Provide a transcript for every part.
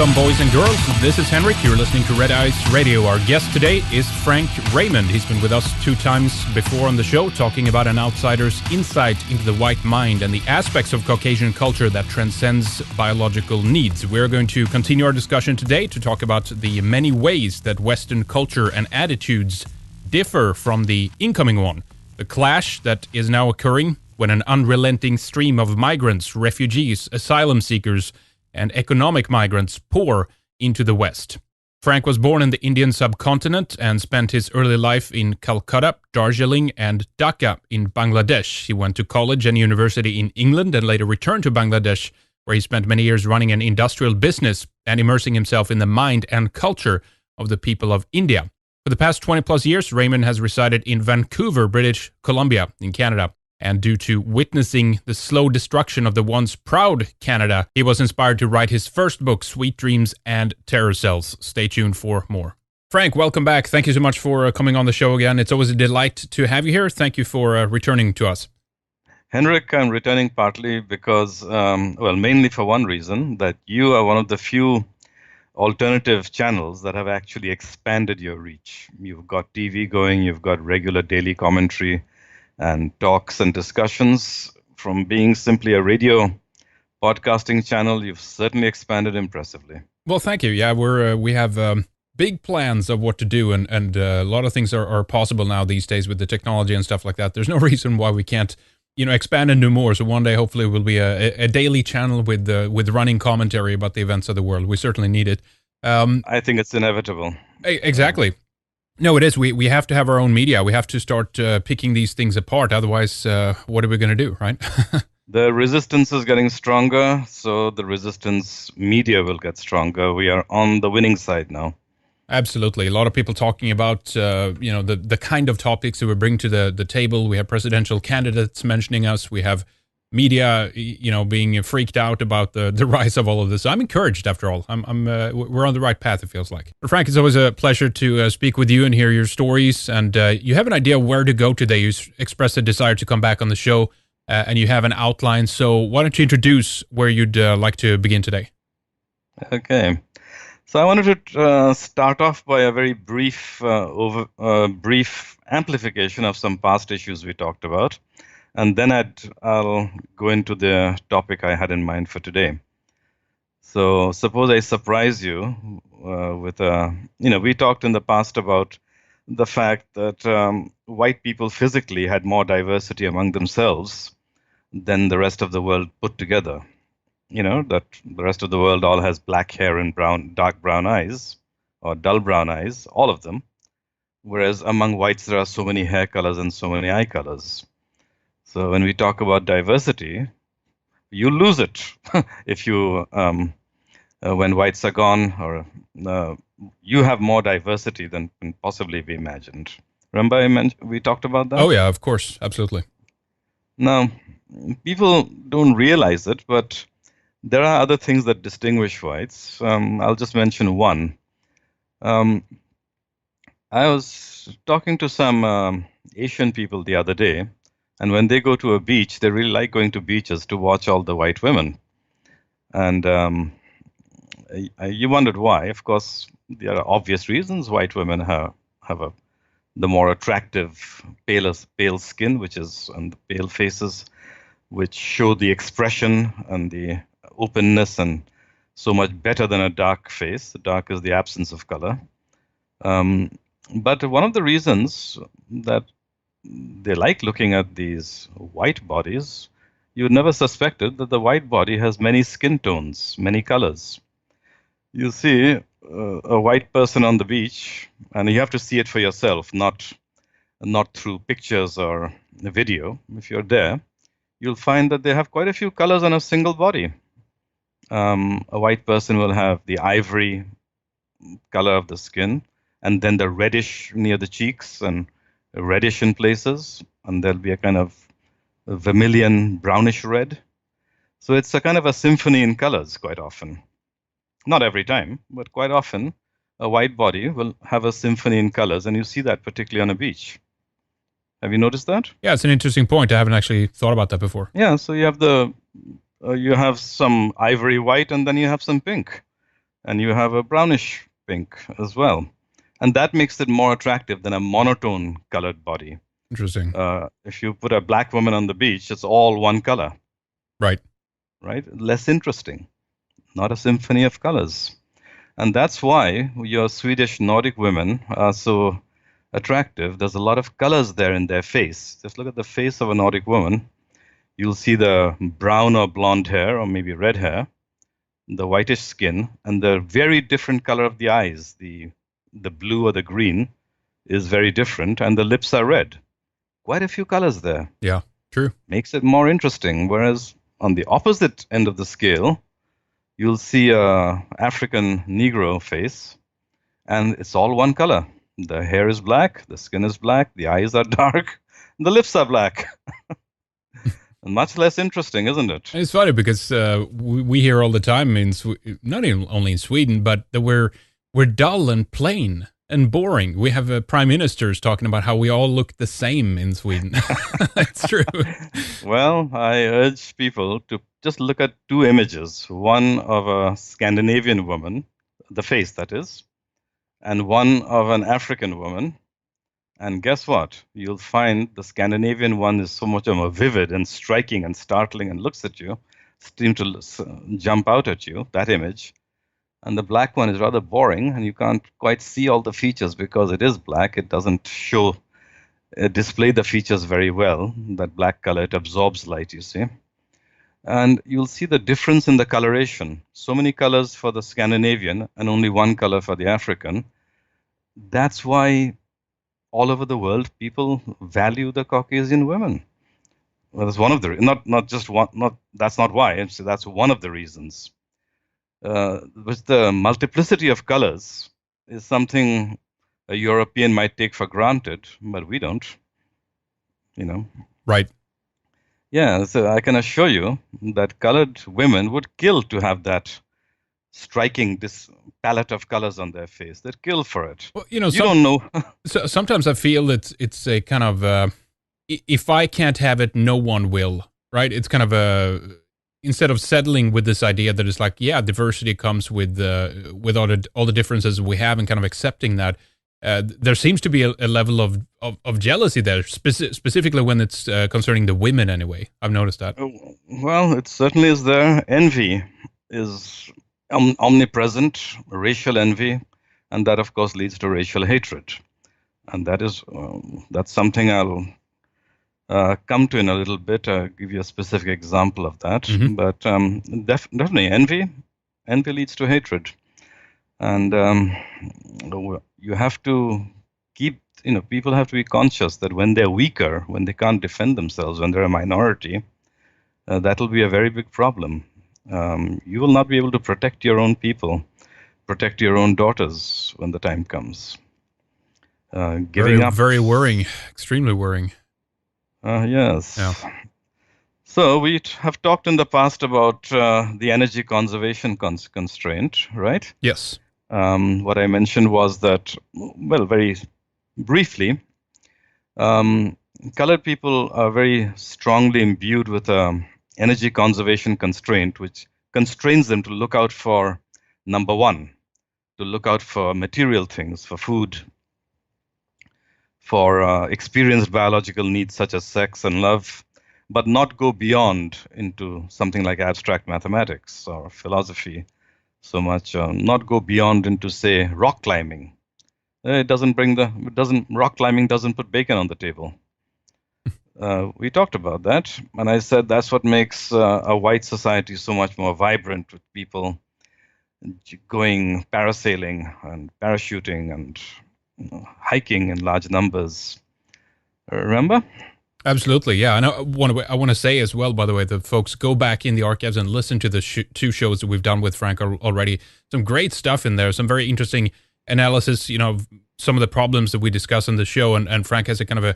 Welcome, boys and girls. This is Henrik. You're listening to Red Eyes Radio. Our guest today is Frank Raymond. He's been with us 2 times before on the show, talking about an outsider's insight into the white mind and the aspects of Caucasian culture that transcends biological needs. We're going to continue our discussion today to talk about the many ways that Western culture and attitudes differ from the incoming one. The clash that is now occurring when an unrelenting stream of migrants, refugees, asylum seekers, and economic migrants pour into the West. Frank was born in the Indian subcontinent and spent his early life in Calcutta, Darjeeling, and Dhaka in Bangladesh. He went to college and university in England and later returned to Bangladesh, where he spent many years running an industrial business and immersing himself in the mind and culture of the people of India. For the past 20 plus years, Raymond has resided in Vancouver, British Columbia in Canada. And due to witnessing the slow destruction of the once proud Canada, he was inspired to write his first book, Sweet Dreams and Terror Cells. Stay tuned for more. Frank, welcome back. Thank you so much for coming on the show again. It's always a delight to have you here. Thank you for returning to us. Henrik, I'm returning partly because, mainly for one reason, that you are one of the few alternative channels that have actually expanded your reach. You've got TV going, you've got regular daily commentary, and talks and discussions. From being simply a radio podcasting channel, you've certainly expanded impressively. Well, thank you. Yeah, we have big plans of what to do, and a lot of things are possible now these days with the technology and stuff like that. There's no reason why we can't, expand and do more. So one day, hopefully, we'll be a daily channel with running commentary about the events of the world. We certainly need it. I think it's inevitable. Exactly. No, it is. We have to have our own media. We have to start picking these things apart. Otherwise, what are we going to do, right? The resistance is getting stronger, so the resistance media will get stronger. We are on the winning side now. Absolutely. A lot of people talking about, the kind of topics that we bring to the table. We have presidential candidates mentioning us. We have media, being freaked out about the rise of all of this. So I'm encouraged, after all. We're on the right path, it feels like. But Frank, it's always a pleasure to speak with you and hear your stories. And you have an idea where to go today. You expressed a desire to come back on the show, and you have an outline. So why don't you introduce where you'd like to begin today? Okay. So I wanted to start off by a very brief amplification of some past issues we talked about. And then I'll go into the topic I had in mind for today. So suppose I surprise you with we talked in the past about the fact that white people physically had more diversity among themselves than the rest of the world put together. That the rest of the world all has black hair and dark brown eyes, or dull brown eyes, all of them. Whereas among whites, there are so many hair colors and so many eye colors. So when we talk about diversity, you lose it if you, when whites are gone, or you have more diversity than can possibly be imagined. Remember we talked about that? Oh, yeah, of course. Absolutely. Now, people don't realize it, but there are other things that distinguish whites. I'll just mention one. I was talking to some Asian people the other day. And when they go to a beach, they really like going to beaches to watch all the white women. And you wondered why. Of course, there are obvious reasons. White women have the more attractive, pale skin, and the pale faces, which show the expression and the openness, and so much better than a dark face. The dark is the absence of color. But one of the reasons that they like looking at these white bodies, you would never suspected that the white body has many skin tones, many colors. You see a white person on the beach, and you have to see it for yourself, not through pictures or video. If you're there, you'll find that they have quite a few colors on a single body. A white person will have the ivory color of the skin, and then the reddish near the cheeks, and reddish in places, and there'll be a kind of vermilion brownish red. So it's a kind of a symphony in colors quite often. Not every time, but quite often a white body will have a symphony in colors, and you see that particularly on a beach. Have you noticed that? Yeah, it's an interesting point. I haven't actually thought about that before. Yeah, so you have you have some ivory white, and then you have some pink. and you have a brownish pink as well. And that makes it more attractive than a monotone colored body. Interesting. If you put a black woman on the beach, it's all one color. Right. Right? Less interesting, not a symphony of colors. And that's why your Swedish Nordic women are so attractive. There's a lot of colors there in their face. Just look at the face of a Nordic woman. You'll see the brown or blonde hair, or maybe red hair, the whitish skin, and the very different color of the eyes. The blue or the green is very different, and the lips are red. Quite a few colors there. Yeah, true. Makes it more interesting. Whereas on the opposite end of the scale, you'll see a African Negro face, and it's all one color. The hair is black, the skin is black, the eyes are dark, and the lips are black. Much less interesting, isn't it? It's funny because we hear all the time not even only in Sweden, but that we're dull and plain and boring. We have prime ministers talking about how we all look the same in Sweden. It's true. Well, I urge people to just look at two images, one of a Scandinavian woman, the face that is, and one of an African woman. And guess what? You'll find the Scandinavian one is so much more vivid and striking and startling and looks at you, seems to jump out at you, that image. And the black one is rather boring, and you can't quite see all the features because it is black. It doesn't display the features very well. That black color, it absorbs light, you see. And you'll see the difference in the coloration. So many colors for the Scandinavian and only one color for the African. That's why all over the world people value the Caucasian women. Well, that's one of the not just one. Not that's not why. That's one of the reasons. But the multiplicity of colors is something a European might take for granted, but we don't. Right. Yeah, so I can assure you that colored women would kill to have that striking this palette of colors on their face. They'd kill for it. Well, you don't know. So sometimes I feel it's a kind of if I can't have it, no one will. Right? It's kind of instead of settling with this idea that it's like, yeah, diversity comes with all the differences we have, and kind of accepting that. There seems to be a level of jealousy there, specifically when it's concerning the women anyway. I've noticed that. Well, it certainly is there. Envy is omnipresent, racial envy, and that, of course, leads to racial hatred. And that's something I'll come to in a little bit. I'll give you a specific example of that. Mm-hmm. But definitely envy leads to hatred. And you have to people have to be conscious that when they're weaker, when they can't defend themselves, when they're a minority, that'll be a very big problem. You will not be able to protect your own people, protect your own daughters when the time comes. Very worrying, extremely worrying. Yes. Yeah. So we have talked in the past about the energy conservation constraint, right? Yes. What I mentioned was that, well, very briefly, colored people are very strongly imbued with an energy conservation constraint, which constrains them to look out for, number one, to look out for material things, for food, for experienced biological needs such as sex and love, but not go beyond into something like abstract mathematics or philosophy so much, not go beyond into, say, rock climbing. Rock climbing doesn't put bacon on the table. We talked about that, and I said that's what makes a white society so much more vibrant, with people going parasailing and parachuting and hiking in large numbers. Remember? Absolutely, yeah. And I want to say as well, by the way, that folks go back in the archives and listen to the two shows that we've done with Frank already. Some great stuff in there, some very interesting analysis, some of the problems that we discuss on the show, and Frank has a kind of a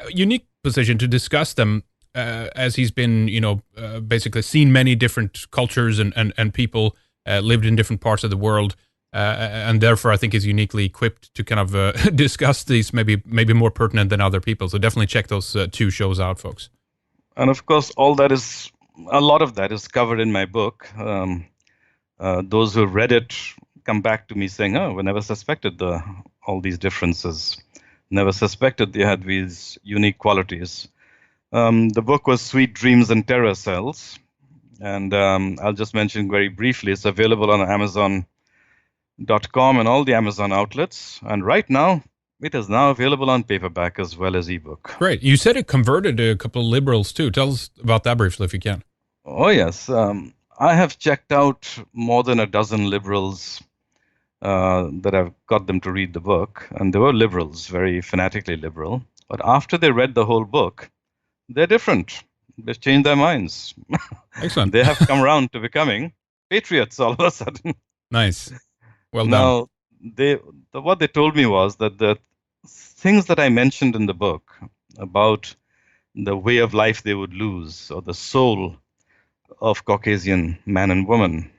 unique position to discuss them, as he's been, basically seen many different cultures and people, lived in different parts of the world, and therefore I think is uniquely equipped to kind of discuss these, maybe more pertinent than other people. So definitely check those two shows out, folks. And of course, a lot of that is covered in my book. Those who read it come back to me saying, "Oh, we never suspected all these differences. Never suspected they had these unique qualities." The book was Sweet Dreams and Terror Cells, and I'll just mention very briefly. It's available on Amazon.com and all the Amazon outlets, and right now it is now available on paperback as well as ebook. Great. You said it converted a couple of liberals too. Tell us about that briefly if you can. Oh yes, I have checked out more than a dozen liberals that I've got them to read the book, and they were liberals, very fanatically liberal. But after they read the whole book, they're different. They've changed their minds. Excellent. They have come around to becoming patriots all of a sudden. Nice. Well now, done. what they told me was that the things that I mentioned in the book about the way of life they would lose, or the soul of Caucasian man and woman,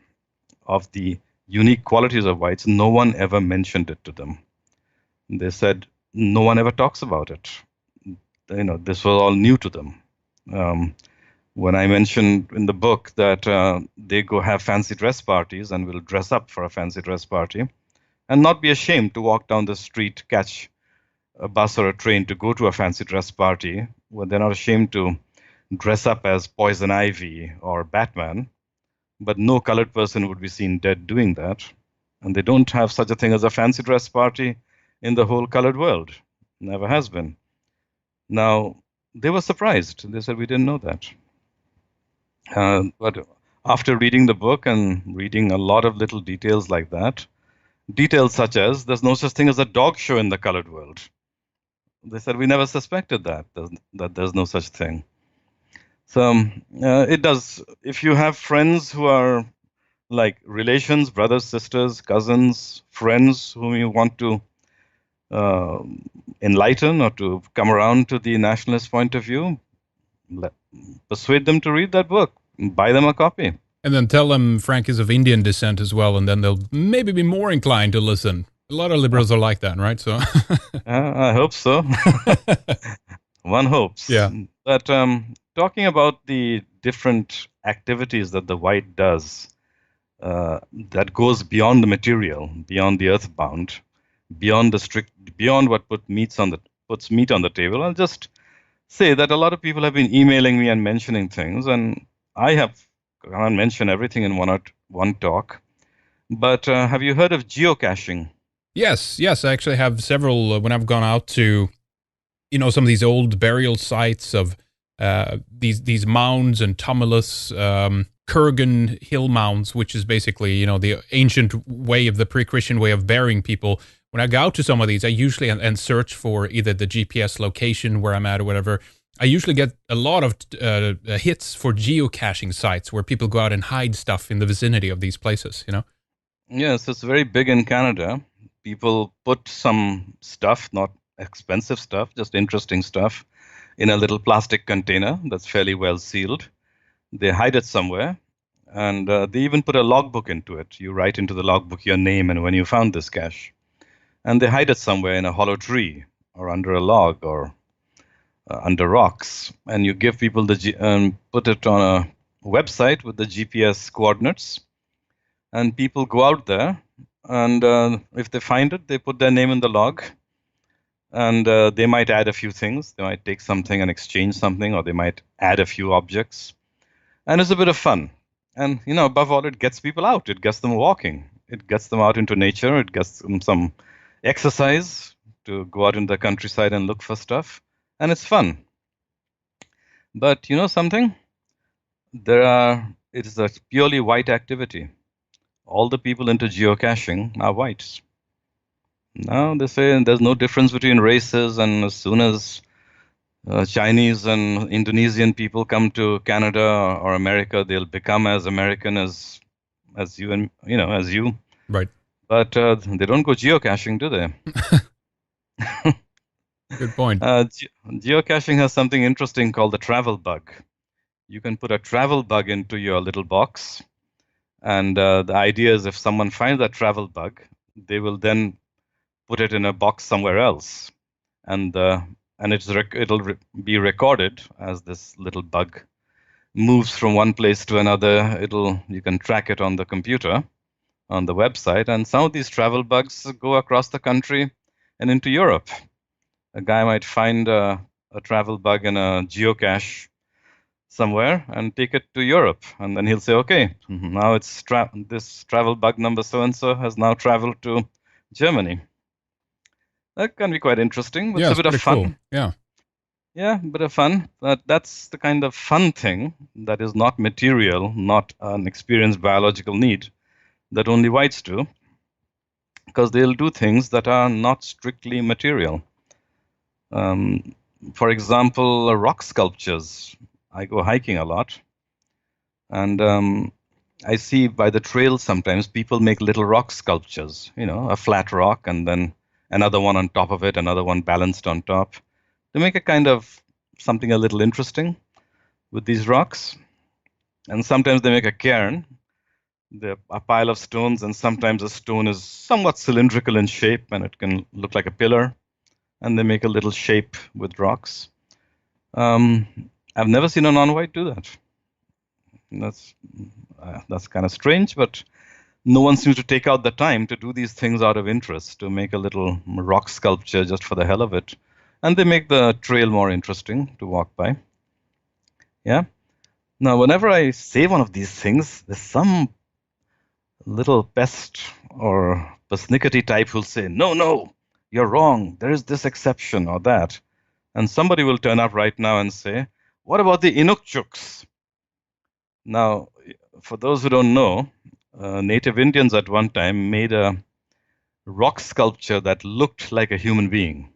of the unique qualities of whites, no one ever mentioned it to them. They said no one ever talks about it. This was all new to them. When I mentioned in the book that they go have fancy dress parties and will dress up for a fancy dress party and not be ashamed to walk down the street, catch a bus or a train to go to a fancy dress party, where they're not ashamed to dress up as Poison Ivy or Batman, but no colored person would be seen dead doing that. And they don't have such a thing as a fancy dress party in the whole colored world. Never has been. Now, they were surprised. They said, we didn't know that. But after reading the book and reading a lot of little details like that, details such as there's no such thing as a dog show in the colored world. They said, we never suspected that there's no such thing. So it does. If you have friends who are like relations, brothers, sisters, cousins, friends whom you want to enlighten or to come around to the nationalist point of view, persuade them to read that book. Buy them a copy. And then tell them Frank is of Indian descent as well, and then they'll maybe be more inclined to listen. A lot of liberals are like that, right? So I hope so. One hopes. Yeah. But talking about the different activities that the white does, that goes beyond the material, beyond the earthbound, beyond what puts meat on the table. I'll just say that a lot of people have been emailing me and mentioning things, and I can't mention everything in one talk. But have you heard of geocaching? Yes. I actually have several when I've gone out to, some of these old burial sites of these mounds and tumulus, Kurgan hill mounds, which is basically, the ancient way of the pre-Christian way of burying people. When I go out to some of these, I usually and search for either the GPS location where I'm at or whatever. I usually get a lot of hits for geocaching sites where people go out and hide stuff in the vicinity of these places, Yes, it's very big in Canada. People put some stuff, not expensive stuff, just interesting stuff, in a little plastic container that's fairly well sealed. They hide it somewhere, and they even put a logbook into it. You write into the logbook your name and when you found this cache. And they hide it somewhere in a hollow tree or under a log or under rocks. And you give people put it on a website with the GPS coordinates. And people go out there, and if they find it, they put their name in the log. And they might add a few things. They might take something and exchange something, or they might add a few objects. And it's a bit of fun. And, above all, it gets people out. It gets them walking. It gets them out into nature. It gets them some exercise to go out in the countryside and look for stuff. And it's fun. But something? It is a purely white activity. All the people into geocaching are whites. Now they say there's no difference between races, and as soon as Chinese and Indonesian people come to Canada or America, they'll become as American as you and as you. Right. But they don't go geocaching, do they? Good point. Geocaching has something interesting called the travel bug. You can put a travel bug into your little box, and the idea is if someone finds that travel bug, they will then put it in a box somewhere else, and it'll be recorded as this little bug moves from one place to another. You can track it on the computer, on the website, and some of these travel bugs go across the country and into Europe. A guy might find a travel bug in a geocache somewhere and take it to Europe, and then he'll say, "Okay, now this travel bug number so and so has now traveled to Germany." That can be quite interesting. It's Yeah, a it's bit of pretty fun. cool. Yeah. Yeah, a bit of fun. But that's the kind of fun thing that is not material, not an experienced biological need that only whites do, because they'll do things that are not strictly material. For example, rock sculptures. I go hiking a lot, and I see by the trail sometimes people make little rock sculptures, a flat rock and then another one on top of it, another one balanced on top. They make a kind of something a little interesting with these rocks. And sometimes they make a cairn, a pile of stones, and sometimes a stone is somewhat cylindrical in shape and it can look like a pillar. And they make a little shape with rocks. I've never seen a non-white do that. That's kind of strange, but no one seems to take out the time to do these things out of interest, to make a little rock sculpture just for the hell of it. And they make the trail more interesting to walk by. Yeah. Now, whenever I say one of these things, there's some little pest or persnickety type who'll say, no, you're wrong. There is this exception or that. And somebody will turn up right now and say, what about the Inukjuks? Now, for those who don't know, native Indians at one time made a rock sculpture that looked like a human being.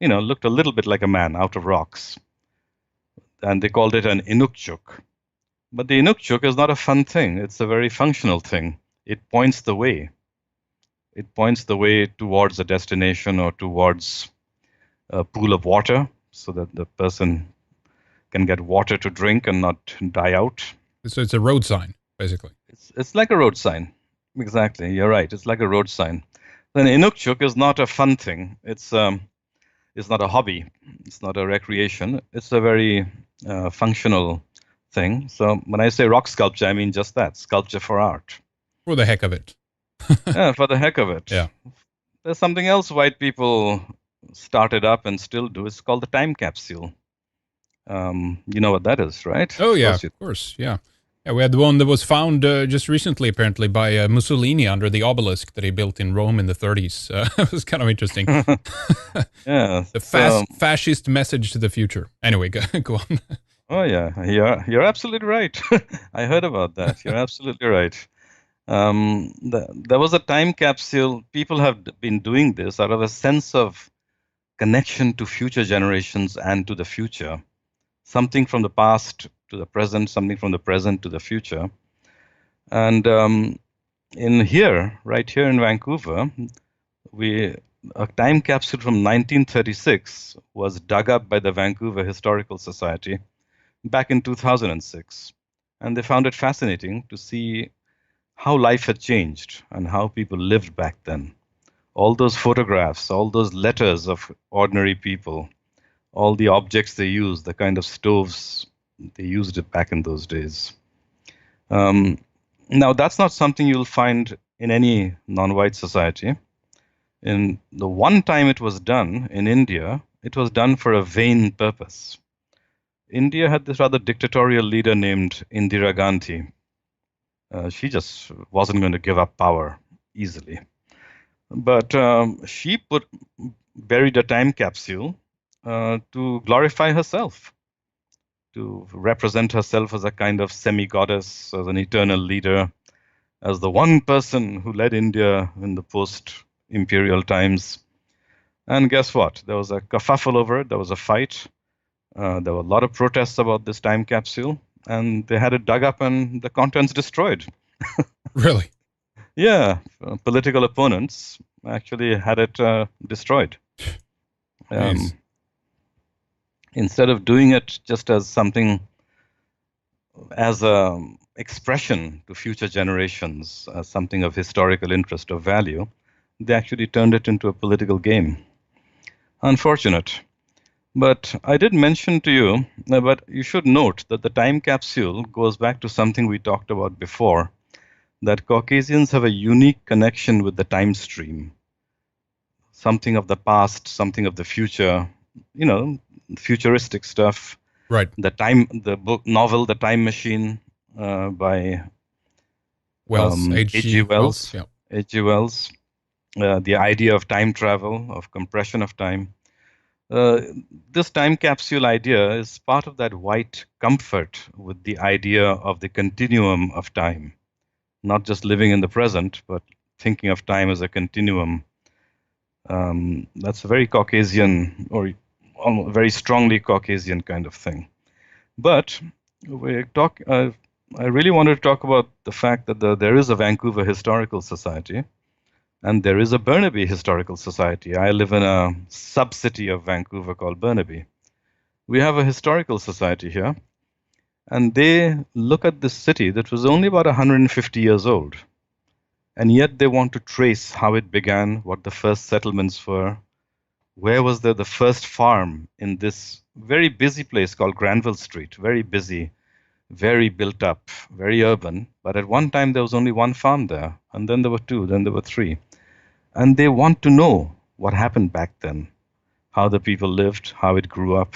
Looked a little bit like a man out of rocks. And they called it an Inukjuk. But the Inukjuk is not a fun thing. It's a very functional thing. It points the way. It points the way towards a destination or towards a pool of water so that the person can get water to drink and not die out. So it's a road sign, basically. It's like a road sign. Exactly. You're right. It's like a road sign. Then Inukjuk is not a fun thing. It's not a hobby. It's not a recreation. It's a very functional thing. So when I say rock sculpture, I mean just that, sculpture for art. For the heck of it. Yeah, for the heck of it. Yeah. There's something else white people started up and still do. It's called the time capsule. You know what that is, right? Oh, yeah, of course. Yeah. Yeah, we had the one that was found just recently, apparently, by Mussolini under the obelisk that he built in Rome in the 30s. It was kind of interesting. Yeah. The fascist message to the future. Anyway, go on. Oh, yeah. You're absolutely right. I heard about that. You're absolutely right. There was a time capsule. People have been doing this out of a sense of connection to future generations and to the future. Something from the past to the present, something from the present to the future. And right here in Vancouver, a time capsule from 1936 was dug up by the Vancouver Historical Society back in 2006. And they found it fascinating to see how life had changed and how people lived back then. All those photographs, all those letters of ordinary people, all the objects they used, the kind of stoves they used it back in those days. Now, that's not something you'll find in any non-white society. In the one time it was done in India, it was done for a vain purpose. India had this rather dictatorial leader named Indira Gandhi. She just wasn't going to give up power easily. But she buried a time capsule to glorify herself, to represent herself as a kind of semi-goddess, as an eternal leader, as the one person who led India in the post-imperial times. And guess what? There was a kerfuffle over it. There was a fight. There were a lot of protests about this time capsule, and they had it dug up and the contents destroyed. Really? Yeah, political opponents actually had it destroyed. Instead of doing it just as something, as a expression to future generations, as something of historical interest or value, they actually turned it into a political game. Unfortunate. But I did mention to you, but you should note that the time capsule goes back to something we talked about before, that Caucasians have a unique connection with the time stream, something of the past, something of the future, you know, futuristic stuff. Right. The book novel, The Time Machine, by Wells, H.G. H.G. Wells. Wells. Yeah. H.G. Wells. The idea of time travel, of compression of time. Uh, this time capsule idea is part of that white comfort with the idea of the continuum of time, not just living in the present, but thinking of time as a continuum. That's a very Caucasian, or almost very strongly Caucasian kind of thing. But I really wanted to talk about the fact that there is a Vancouver Historical Society and there is a Burnaby Historical Society. I live in a sub-city of Vancouver called Burnaby. We have a historical society here, and they look at this city that was only about 150 years old. And yet they want to trace how it began, what the first settlements were, where was there the first farm in this very busy place called Granville Street, very busy, very built up, very urban. But at one time there was only one farm there, and then there were two, then there were three. And they want to know what happened back then, how the people lived, how it grew up.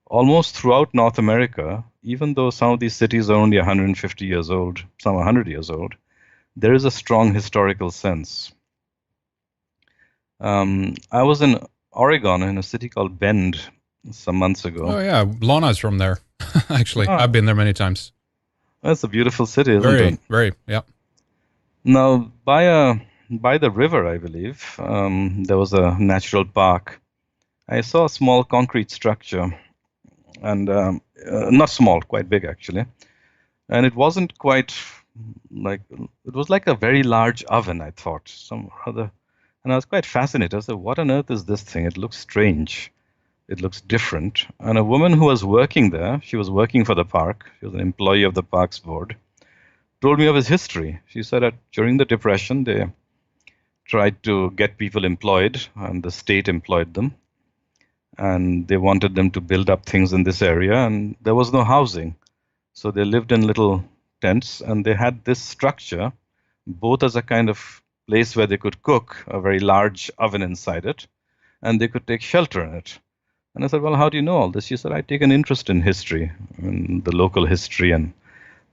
Almost throughout North America, even though some of these cities are only 150 years old, some 100 years old, there is a strong historical sense. I was in Oregon in a city called Bend some months ago. Oh yeah, Lana's from there. Actually, I've been there many times. That's a beautiful city, isn't it? Very, yeah. Now, by the river, I believe, there was a natural park. I saw a small concrete structure, and not small, quite big actually. And it wasn't quite it was like a very large oven, I thought, some other. And I was quite fascinated. I said, what on earth is this thing? It looks strange. It looks different. And a woman who was working there, she was working for the park, she was an employee of the parks board, told me of his history. She said that during the Depression, they tried to get people employed, and the state employed them. And they wanted them to build up things in this area, and there was no housing. So they lived in little tents, and they had this structure, both as a kind of place where they could cook, a very large oven inside it, and they could take shelter in it. And I said, well, how do you know all this? She said, I take an interest in history, in the local history, and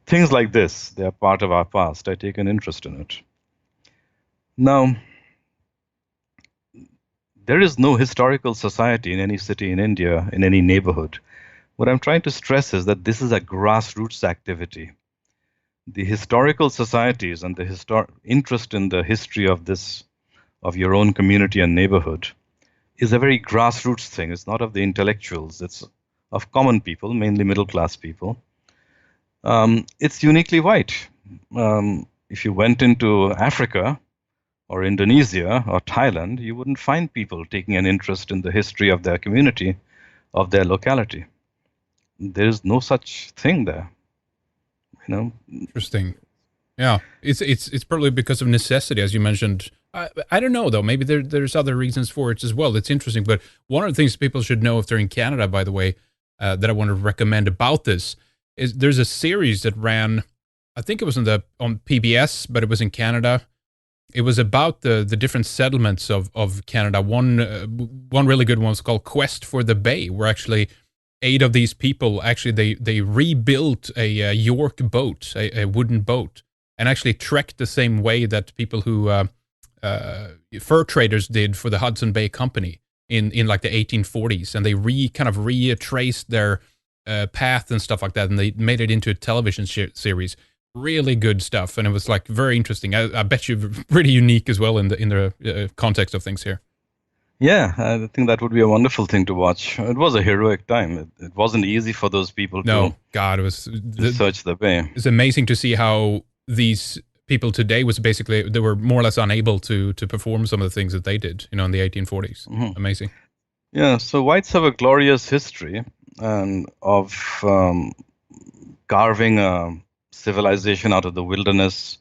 things like this. They are part of our past. I take an interest in it. Now, there is no historical society in any city in India, in any neighborhood. What I'm trying to stress is that this is a grassroots activity. The historical societies and the interest in the history of your own community and neighborhood is a very grassroots thing. It's not of the intellectuals. It's of common people, mainly middle-class people. It's uniquely white. If you went into Africa or Indonesia or Thailand, you wouldn't find people taking an interest in the history of their community, of their locality. There is no such thing there. Interesting. Yeah, it's probably because of necessity, as you mentioned. I don't know though. Maybe there's other reasons for it as well. It's interesting, but one of the things people should know if they're in Canada, by the way, that I want to recommend about this is there's a series that ran. I think it was on PBS, but it was in Canada. It was about the different settlements of Canada. One really good one was called Quest for the Bay, where actually 8 of these people, actually they rebuilt a York boat, a wooden boat, and actually trekked the same way that people who fur traders did for the Hudson Bay Company in like the 1840s, and they retraced their path and stuff like that, and they made it into a television series. Really good stuff, and it was like very interesting. I bet you pretty unique as well in the context of things here. Yeah, I think that would be a wonderful thing to watch. It was a heroic time. It wasn't easy for those people to search the bay. It's amazing to see how these people today they were more or less unable to perform some of the things that they did, in the 1840s. Mm-hmm. Amazing. Yeah, so whites have a glorious history of carving a civilization out of the wilderness,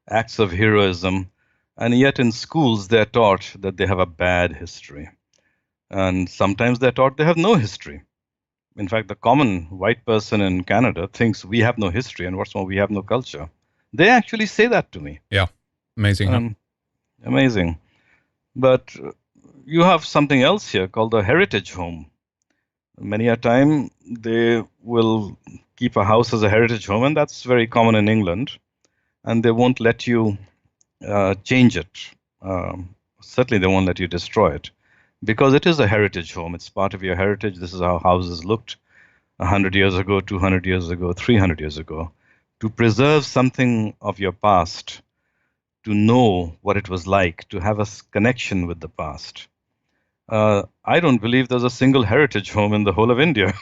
acts of heroism. And yet in schools, they're taught that they have a bad history. And sometimes they're taught they have no history. In fact, the common white person in Canada thinks we have no history, and what's more, we have no culture. They actually say that to me. Yeah. Amazing, huh? Amazing. But you have something else here called a heritage home. Many a time they will keep a house as a heritage home, and that's very common in England, and they won't let you change it. Certainly, they won't let you destroy it because it is a heritage home. It's part of your heritage. This is how houses looked 100 years ago, 200 years ago, 300 years ago. To preserve something of your past, to know what it was like, to have a connection with the past. I don't believe there's a single heritage home in the whole of India.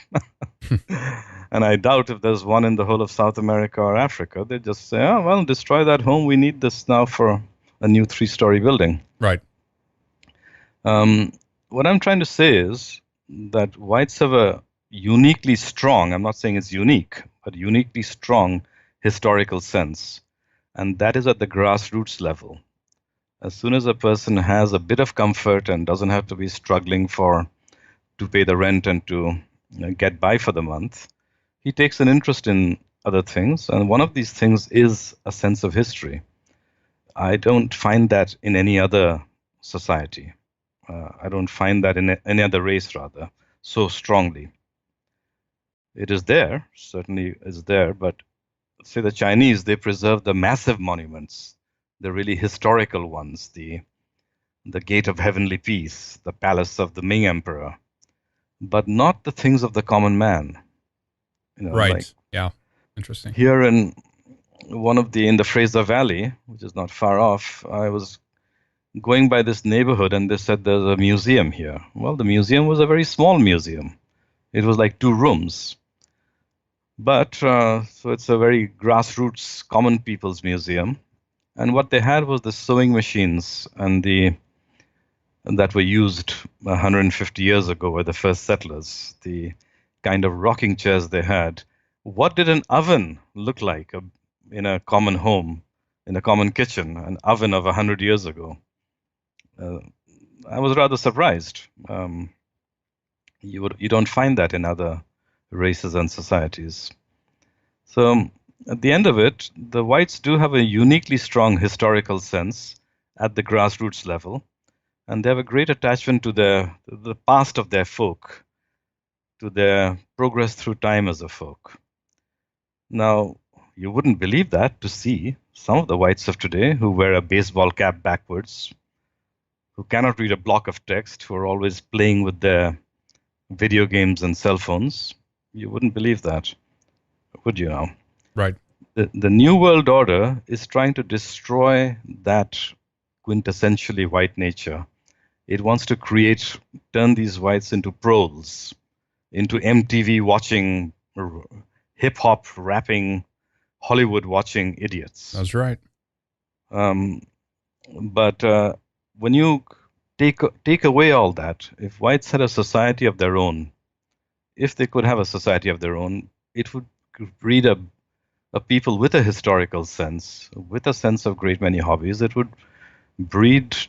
And I doubt if there's one in the whole of South America or Africa. They just say, oh, well, destroy that home. We need this now for a new 3-story building. Right. What I'm trying to say is that whites have a uniquely strong, I'm not saying it's unique, but uniquely strong historical sense. And that is at the grassroots level. As soon as a person has a bit of comfort and doesn't have to be struggling to pay the rent and to get by for the month, he takes an interest in other things. And one of these things is a sense of history. I don't find that in any other society. I don't find that in any other race, rather, so strongly. It is there, certainly is there, but say the Chinese, they preserve the massive monuments, the really historical ones, the Gate of Heavenly Peace, the palace of the Ming Emperor, but not the things of the common man. Right. Like yeah. Interesting. Here in the Fraser Valley, which is not far off, I was going by this neighborhood and they said there's a museum here. Well, the museum was a very small museum. It was like 2 rooms. But so it's a very grassroots, common people's museum. And what they had was the sewing machines that were used 150 years ago by the first settlers, the kind of rocking chairs they had. What did an oven look like in a common home, in a common kitchen, an oven of 100 years ago? I was rather surprised. You don't find that in other races and societies. So at the end of it, the whites do have a uniquely strong historical sense at the grassroots level, and they have a great attachment to the past of their folk, to their progress through time as a folk. Now, you wouldn't believe that to see some of the whites of today who wear a baseball cap backwards, who cannot read a block of text, who are always playing with their video games and cell phones. You wouldn't believe that, would you now? Right. The New World Order is trying to destroy that quintessentially white nature. It wants to turn these whites into proles, into MTV watching, hip hop rapping, Hollywood watching idiots. That's right. But when you take away all that, if whites had a society of their own, if they could have a society of their own, it would breed a people with a historical sense, with a sense of great many hobbies. It would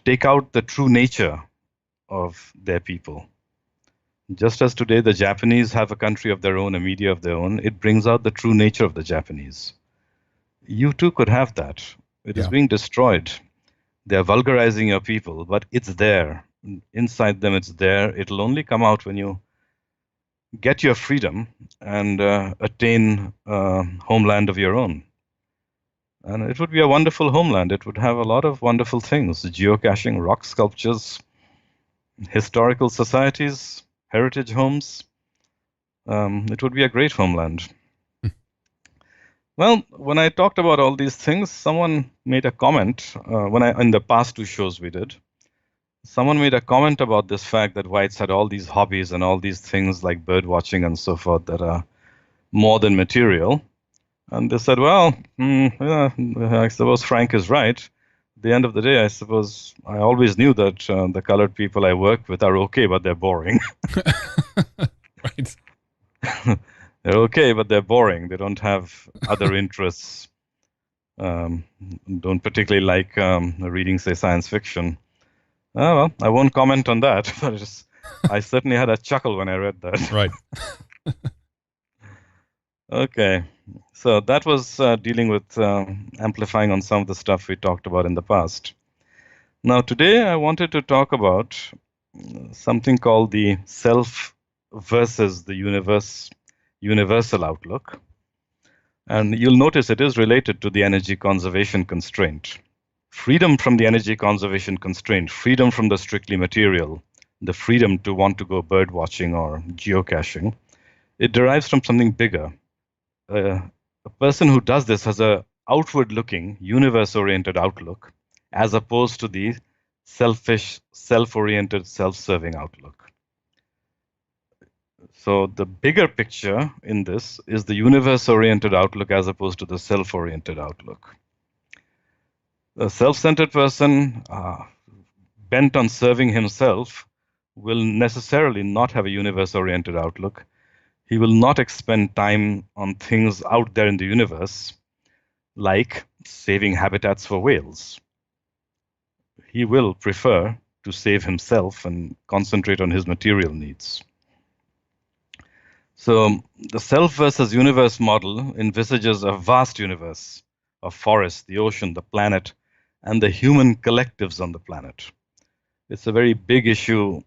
take out the true nature of their people. Just as today the Japanese have a country of their own, a media of their own, it brings out the true nature of the Japanese. You too could have that. It is being destroyed. They're vulgarizing your people, but it's there. Inside them, it's there. It'll only come out when you get your freedom and attain a homeland of your own. And it would be a wonderful homeland. It would have a lot of wonderful things: geocaching, rock sculptures, historical societies, heritage homes. It would be a great homeland. Well, when I talked about all these things, someone made a comment in the past 2 shows we did. Someone made a comment about this fact that whites had all these hobbies and all these things like bird watching and so forth that are more than material. And they said, well, I suppose Frank is right. At the end of the day, I suppose I always knew that the colored people I work with are okay, but they're boring. Right. They're okay, but they're boring. They don't have other interests. Don't particularly like reading, say, science fiction. Oh, well, I won't comment on that, but I certainly had a chuckle when I read that. Right. Okay. So that was dealing with amplifying on some of the stuff we talked about in the past. Now, today I wanted to talk about something called the self versus the universal outlook. And you'll notice it is related to the energy conservation constraint. Freedom from the energy conservation constraint, freedom from the strictly material, the freedom to want to go bird watching or geocaching, it derives from something bigger. A person who does this has a outward looking, universe oriented outlook, as opposed to the selfish, self oriented, self serving outlook. So the bigger picture in this is the universe oriented outlook as opposed to the self oriented outlook. A self centered person bent on serving himself will necessarily not have a universe oriented outlook. He will not expend time on things out there in the universe like saving habitats for whales. He will prefer to save himself and concentrate on his material needs. So the self versus universe model envisages a vast universe of forests, the ocean, the planet, and the human collectives on the planet. It's a very big issue.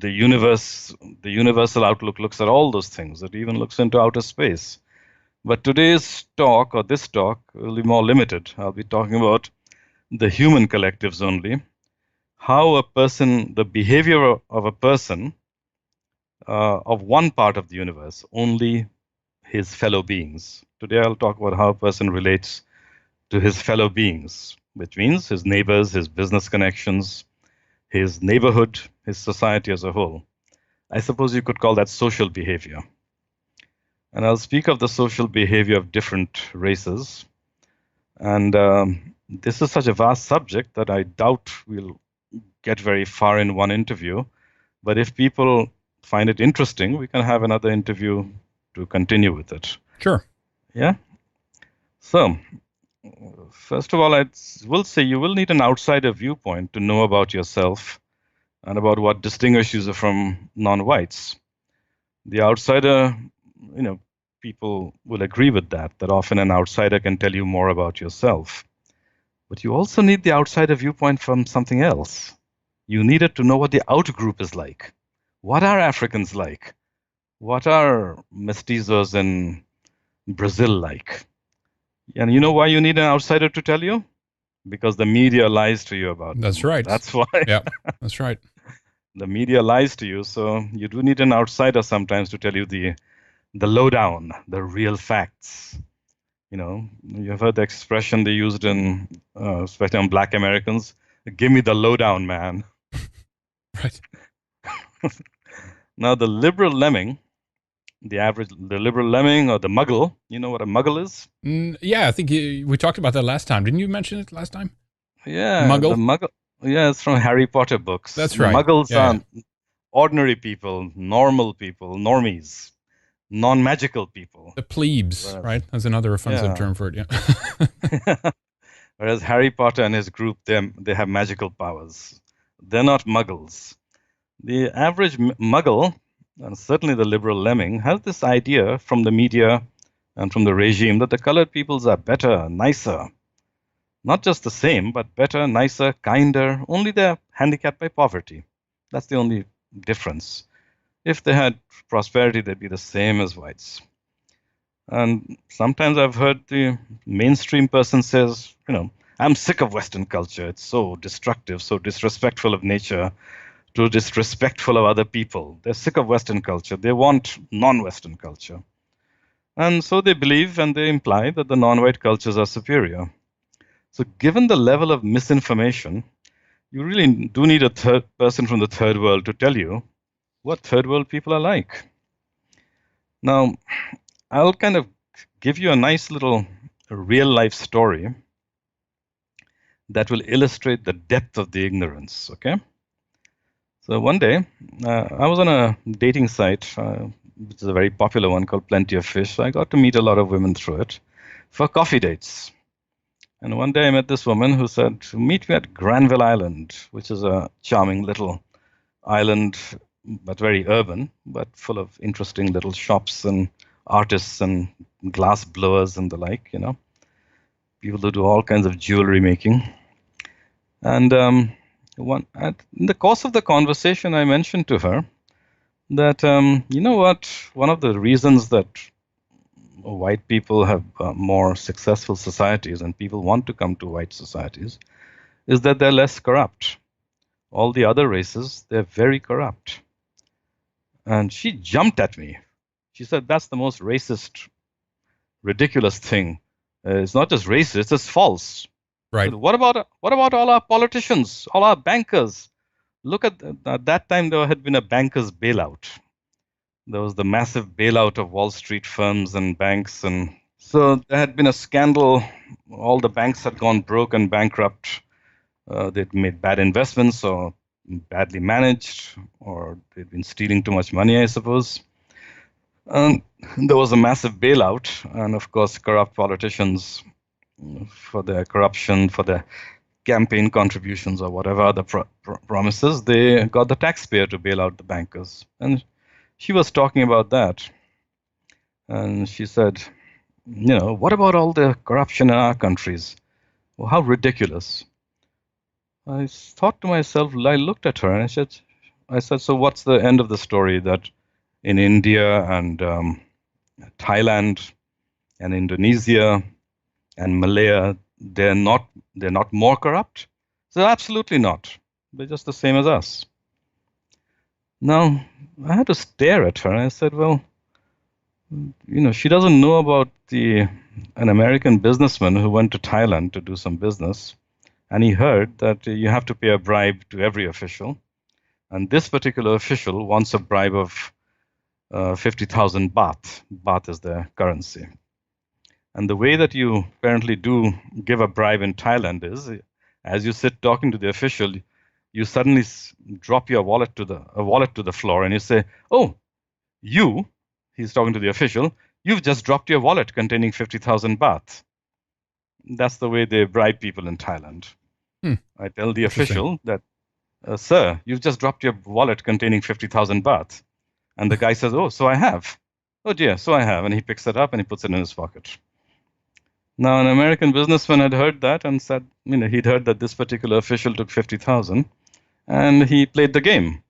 The universal outlook looks at all those things. It even looks into outer space. But today's talk, or this talk, will be more limited. I'll be talking about the human collectives only. How a person, the behavior of a person, of one part of the universe, only his fellow beings. Today I'll talk about how a person relates to his fellow beings, which means his neighbors, his business connections, his neighborhood, his society as a whole. I suppose you could call that social behavior. And I'll speak of the social behavior of different races. And this is such a vast subject that I doubt we'll get very far in one interview. But if people find it interesting, we can have another interview to continue with it. Sure. Yeah. So, first of all, I will say you will need an outsider viewpoint to know about yourself and about what distinguishes you from non-whites. The outsider, people will agree with that often an outsider can tell you more about yourself. But you also need the outsider viewpoint from something else. You need it to know what the out-group is like. What are Africans like? What are mestizos in Brazil like? And you know why you need an outsider to tell you? Because the media lies to you about That's them. right. That's why. Yeah, that's right. The media lies to you, so you do need an outsider sometimes to tell you the lowdown, the real facts. You've heard the expression they used in, especially on Black Americans, give me the lowdown, man. Right. Now, the liberal lemming, the liberal lemming or the muggle, you know what a muggle is? Yeah, I think we talked about that last time. Didn't you mention it last time? Yeah, Muggle? the muggle. Yeah, it's from Harry Potter books. That's right. Muggles are ordinary people, normal people, normies, non-magical people. The plebes, right? That's another offensive term for it, yeah. Whereas Harry Potter and his group, they have magical powers. They're not muggles. The average muggle, and certainly the liberal lemming, has this idea from the media and from the regime that the colored peoples are better, nicer. Not just the same, but better, nicer, kinder, only they're handicapped by poverty. That's the only difference. If they had prosperity, they'd be the same as whites. And sometimes I've heard the mainstream person says, I'm sick of Western culture. It's so destructive, so disrespectful of nature, too disrespectful of other people. They're sick of Western culture. They want non-Western culture. And so they believe and they imply that the non-white cultures are superior. So given the level of misinformation, you really do need a third person from the third world to tell you what third world people are like. Now, I'll kind of give you a nice little real life story that will illustrate the depth of the ignorance, okay? So one day, I was on a dating site, which is a very popular one called Plenty of Fish. So I got to meet a lot of women through it for coffee dates. And one day I met this woman who said, meet me at Granville Island, which is a charming little island, but very urban, but full of interesting little shops and artists and glass blowers and the like, people who do all kinds of jewelry making. And in the course of the conversation, I mentioned to her that, you know what, one of the reasons that white people have more successful societies and people want to come to white societies is that they're less corrupt. All the other races, they're very corrupt. And she jumped at me. She said, that's the most racist, ridiculous thing. It's not just racist, it's just false. Right. What about all our politicians, all our bankers? Look at that time there had been a bankers bailout. There was the massive bailout of Wall Street firms and banks, and so there had been a scandal. All the banks had gone broke and bankrupt. They'd made bad investments or badly managed, or they'd been stealing too much money, I suppose. And there was a massive bailout, and of course, corrupt politicians, for their corruption, for their campaign contributions or whatever other promises, they got the taxpayer to bail out the bankers. And she was talking about that. And she said, what about all the corruption in our countries? Well, how ridiculous. I thought to myself, I looked at her and I said, so what's the end of the story, that in India and Thailand and Indonesia and Malaya, they're not more corrupt? So absolutely not. They're just the same as us. Now, I had to stare at her and I said, well, she doesn't know about an American businessman who went to Thailand to do some business, and he heard that you have to pay a bribe to every official. And this particular official wants a bribe of 50,000 baht. Baht is their currency. And the way that you apparently do give a bribe in Thailand is, as you sit talking to the official, you suddenly drop your wallet to the floor and you say, "Oh, he's talking to the official, you've just dropped your wallet containing 50,000 baht." That's the way they bribe people in Thailand. I tell the official that, "Sir, you've just dropped your wallet containing 50,000 baht." And the guy says, "Oh, so I have. Oh dear, so I have." And he picks it up and he puts it in his pocket. Now, an American businessman had heard that and said, he'd heard that this particular official took 50,000, and he played the game.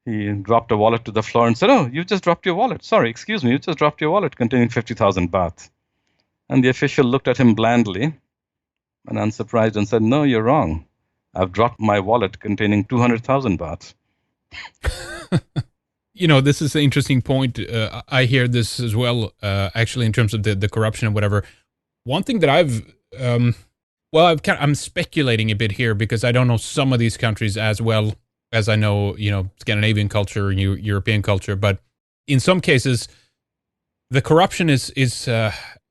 He dropped a wallet to the floor and said, "Oh, you just dropped your wallet. Sorry, excuse me, you just dropped your wallet containing 50,000 baht." And the official looked at him blandly and unsurprised and said, "No, you're wrong. I've dropped my wallet containing 200,000 baht. This is an interesting point. I hear this as well, actually, in terms of the corruption and whatever. One thing that I'm speculating a bit here because I don't know some of these countries as well as I know, Scandinavian culture, European culture. But in some cases, the corruption is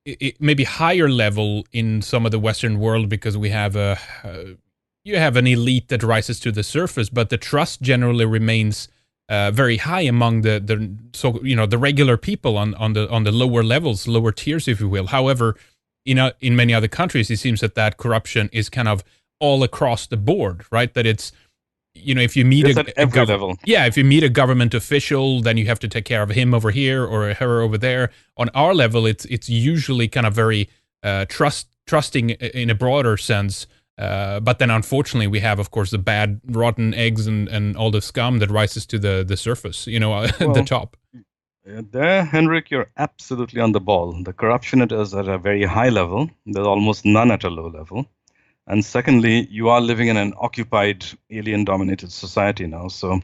it maybe higher level in some of the Western world because we have you have an elite that rises to the surface, but the trust generally remains very high among the regular people on the lower levels, lower tiers, if you will. However, in many other countries, it seems that corruption is kind of all across the board, right? That it's, if you meet at every level. Yeah, if you meet a government official, then you have to take care of him over here or her over there. On our level, it's usually kind of very trusting in a broader sense. But then, unfortunately, we have, of course, the bad, rotten eggs and all the scum that rises to the surface, the top. There, Henrik, you're absolutely on the ball. The corruption is at a very high level. There's almost none at a low level. And secondly, you are living in an occupied, alien-dominated society now, so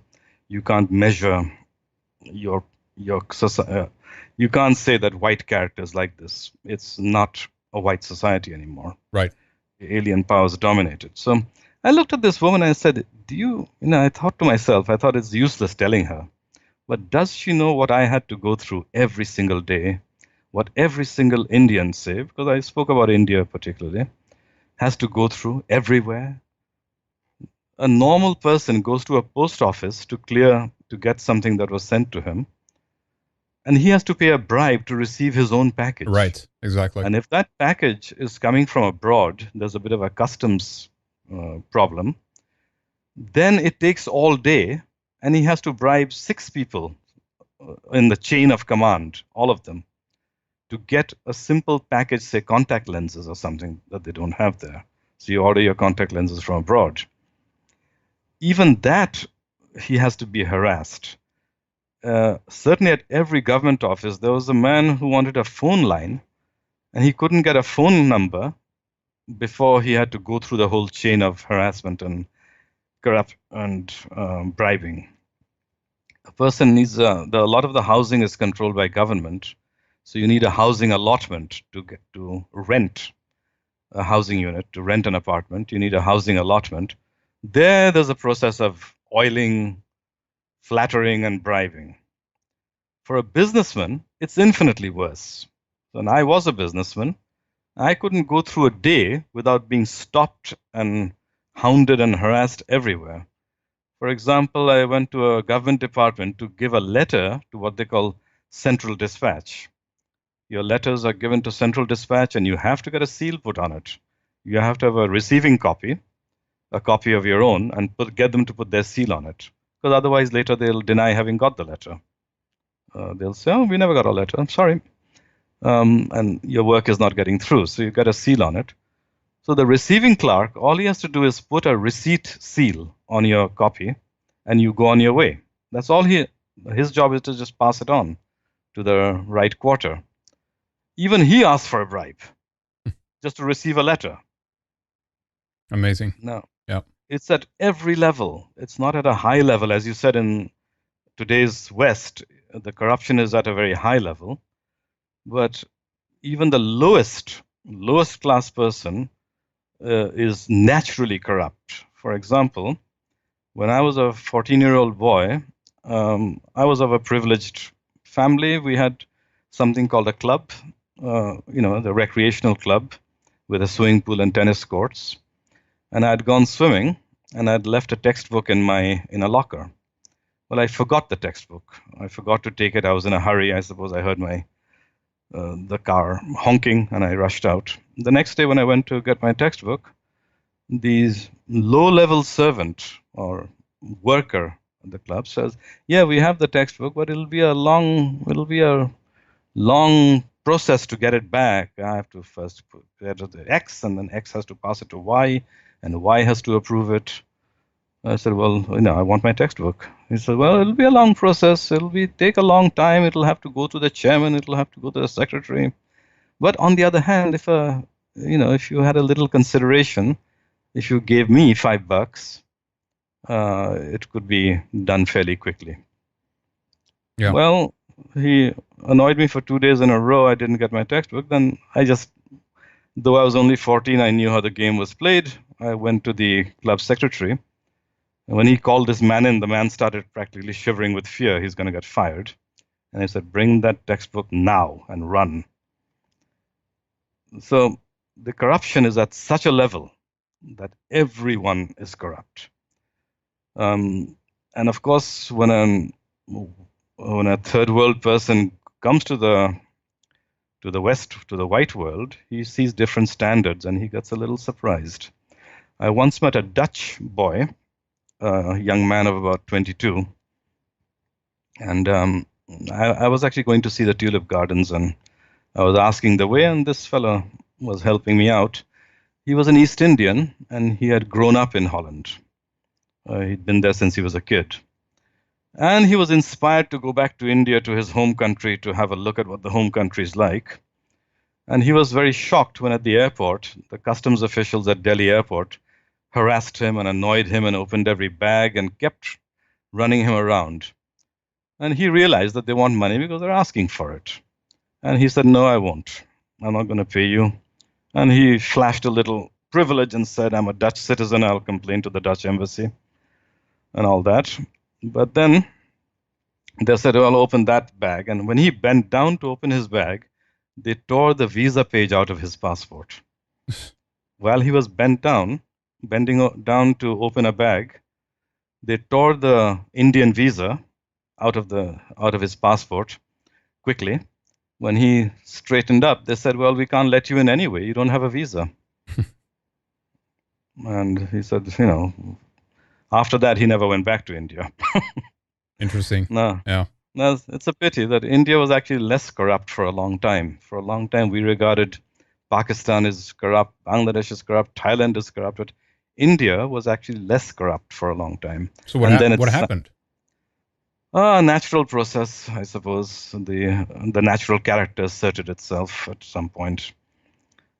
you can't measure your society. You can't say that white characters like this. It's not a white society anymore. Right. Alien powers dominated. So I looked at this woman and I said, I thought to myself, I thought it's useless telling her. But does she know what I had to go through every single day? What every single Indian, say, because I spoke about India particularly, has to go through everywhere? A normal person goes to a post office to get something that was sent to him, and he has to pay a bribe to receive his own package. Right, exactly. And if that package is coming from abroad, there's a bit of a customs problem, then it takes all day, and he has to bribe 6 people in the chain of command, all of them. to get a simple package, say contact lenses or something that they don't have there. So you order your contact lenses from abroad. Even that, he has to be harassed. Certainly at every government office, there was a man who wanted a phone line, and he couldn't get a phone number before he had to go through the whole chain of harassment and corrupt and bribing. A person needs a lot of the housing is controlled by government, so you need a housing allotment to get to rent a housing unit, to rent an apartment. You need a housing allotment. There's a process of oiling, flattering, and bribing. For a businessman, it's infinitely worse. When I was a businessman, I couldn't go through a day without being stopped and hounded and harassed everywhere. For example, I went to a government department to give a letter to what they call central dispatch. Your letters are given to central dispatch and you have to get a seal put on it. You have to have a receiving copy, a copy of your own, and get them to put their seal on it. Because otherwise later they'll deny having got the letter. They'll say, oh, we never got a letter, I'm sorry. And your work is not getting through, so you get a seal on it. So the receiving clerk, all he has to do is put a receipt seal on your copy, and you go on your way. That's all his job is to just pass it on to the right quarter. Even he asked for a bribe just to receive a letter. Amazing. No. Yeah. It's at every level. It's not at a high level. As you said, in today's West, the corruption is at a very high level. But even the lowest class person is naturally corrupt. For example, when I was a 14-year-old boy, I was of a privileged family. We had something called a club, the recreational club with a swimming pool and tennis courts. And I'd gone swimming, and I'd left a textbook in a locker. Well, I forgot the textbook. I forgot to take it. I was in a hurry. I suppose I heard the car honking, and I rushed out. The next day when I went to get my textbook, these low-level servant or worker at the club says, yeah, we have the textbook, but it'll be a long process to get it back. I have to first put it to the X, and then X has to pass it to Y, and Y has to approve it. I said, well, I want my textbook. He said, well, it'll be a long process. It'll take a long time. It'll have to go to the chairman. It'll have to go to the secretary. But on the other hand, if you had a little consideration, if you gave me $5, it could be done fairly quickly. Yeah. Well, he annoyed me for 2 days in a row. I didn't get my textbook. Then though I was only 14, I knew how the game was played. I went to the club secretary. And when he called this man in, the man started practically shivering with fear. He's going to get fired. And he said, bring that textbook now and run. So the corruption is at such a level that everyone is corrupt. And of course, when a third world person comes to the West, to the white world, he sees different standards and he gets a little surprised. I once met a Dutch boy, a young man of about 22, and I was actually going to see the tulip gardens, and I was asking the way, and this fellow was helping me out. He was an East Indian, and he had grown up in Holland. He'd been there since he was a kid. And he was inspired to go back to India, to his home country, to have a look at what the home country is like. And he was very shocked when at the airport, the customs officials at Delhi airport harassed him and annoyed him and opened every bag and kept running him around. And he realized that they want money because they're asking for it. And he said, no, I won't. I'm not going to pay you. And he flashed a little privilege and said, I'm a Dutch citizen. I'll complain to the Dutch embassy and all that. But then they said, well, open that bag. And when he bent down to open his bag, they tore the visa page out of his passport. While he was bending down to open a bag, they tore the Indian visa out of his passport quickly. When he straightened up, they said, well, we can't let you in anyway. You don't have a visa. And he said, after that, he never went back to India. Interesting. No. Yeah. Now, it's a pity that India was actually less corrupt for a long time. For a long time, we regarded Pakistan is corrupt, Bangladesh is corrupt, Thailand is corrupt. But India was actually less corrupt for a long time. So And then what it's happened? a natural process, I suppose. The natural character asserted itself at some point.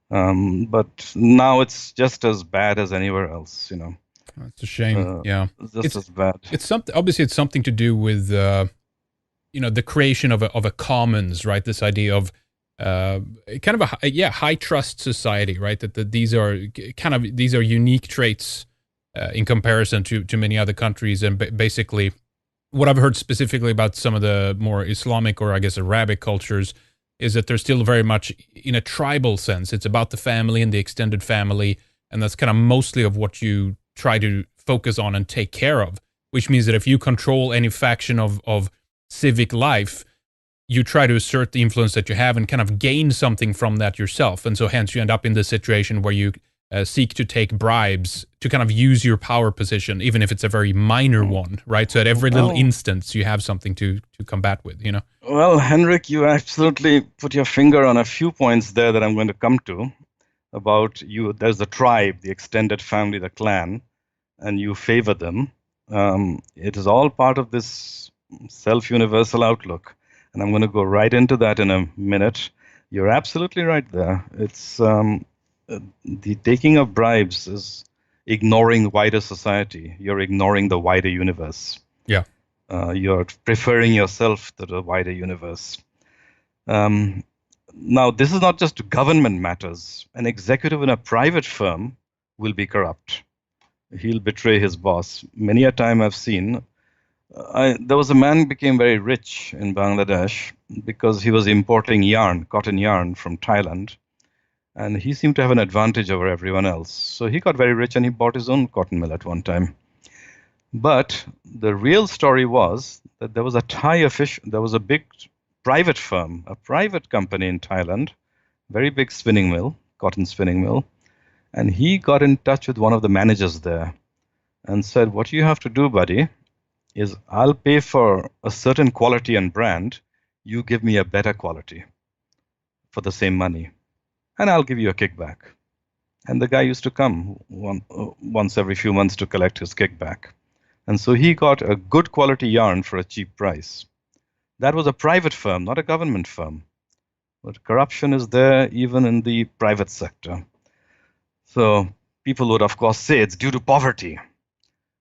But now it's just as bad as anywhere else, It's a shame. Yeah, just it's as bad. it's something. Obviously, it's something to do with the creation of a commons, right? This idea of kind of a high trust society, right? That these are these are unique traits in comparison to many other countries, and basically what I've heard specifically about some of the more Islamic or I guess Arabic cultures is that they're still very much in a tribal sense. It's about the family and the extended family, and that's kind of mostly of what you try to focus on and take care of. Which means that if you control any faction of civic life, you try to assert the influence that you have and kind of gain something from that yourself. And so hence you end up in this situation where you seek to take bribes to kind of use your power position, even if it's a very minor one, right? So at every little instance, you have something to combat with, Well, Henrik, you absolutely put your finger on a few points there that I'm going to come to about you. There's the tribe, the extended family, the clan, and you favor them. It is all part of this self-universal outlook. And I'm going to go right into that in a minute. You're absolutely right there. It's the taking of bribes is ignoring wider society. You're ignoring the wider universe. Yeah. You're preferring yourself to the wider universe. Now, this is not just government matters. An executive in a private firm will be corrupt. He'll betray his boss. Many a time I've seen. There was a man became very rich in Bangladesh because he was importing yarn, cotton yarn from Thailand. And he seemed to have an advantage over everyone else. So he got very rich and he bought his own cotton mill at one time. But the real story was that there was a Thai official, there was a big private firm, a private company in Thailand, very big spinning mill, cotton spinning mill. And he got in touch with one of the managers there and said, what you have to do, buddy, is I'll pay for a certain quality and brand. You give me a better quality for the same money, and I'll give you a kickback. And the guy used to come once every few months to collect his kickback. And so he got a good quality yarn for a cheap price. That was a private firm, not a government firm. But corruption is there even in the private sector. So people would, of course, say it's due to poverty.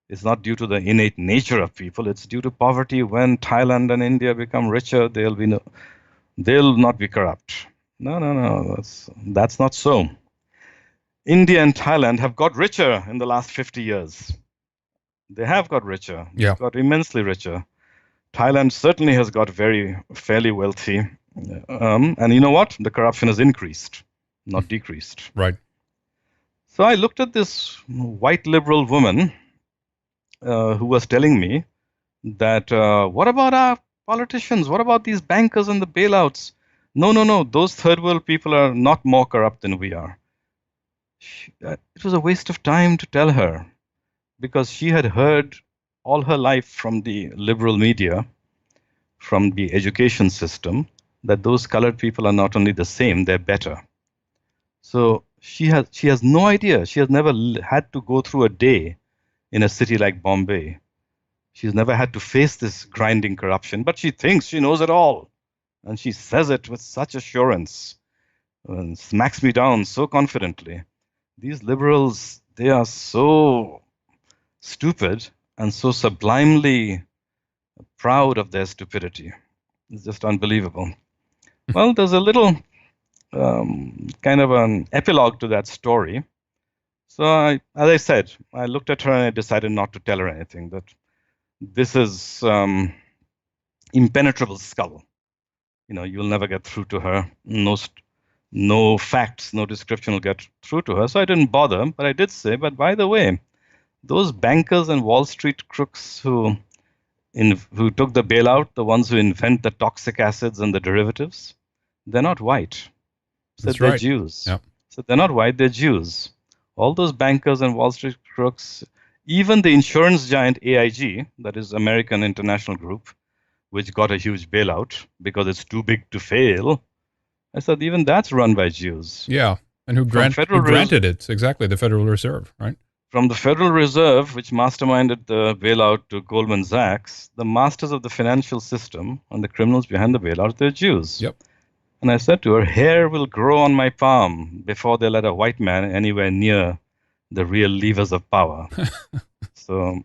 It's not due to the innate nature of people. It's due to poverty. When Thailand and India become richer, they'll not be corrupt. No. That's not so. India and Thailand have got richer in the last 50 years. They have got richer. Yeah. They've got immensely richer. Thailand certainly has got fairly wealthy. And you know what? The corruption has increased, not decreased. Right. So I looked at this white liberal woman who was telling me that, what about our politicians? What about these bankers and the bailouts? No. Those third world people are not more corrupt than we are. It was a waste of time to tell her, because she had heard all her life from the liberal media, from the education system, that those colored people are not only the same, they're better. So she has no idea. She has never had to go through a day in a city like Bombay. She's never had to face this grinding corruption, but she thinks she knows it all. And she says it with such assurance and smacks me down so confidently. These liberals, they are so stupid and so sublimely proud of their stupidity. It's just unbelievable. Well, there's a little kind of an epilogue to that story. So, as I said, I looked at her and I decided not to tell her anything, that this is impenetrable skull. You'll never get through to her. No facts, no description will get through to her. So I didn't bother, but I did say, but by the way, those bankers and Wall Street crooks who took the bailout, the ones who invent the toxic acids and the derivatives, they're not white. So they're right. Jews. Yep. So they're not white, they're Jews. All those bankers and Wall Street crooks, even the insurance giant AIG, that is American International Group, which got a huge bailout because it's too big to fail. I said, even that's run by Jews. Yeah. And who granted it? Exactly, the Federal Reserve, right? From the Federal Reserve, which masterminded the bailout, to Goldman Sachs, the masters of the financial system and the criminals behind the bailout, they're Jews. Yep. And I said to her, hair will grow on my palm before they let a white man anywhere near the real levers of power. So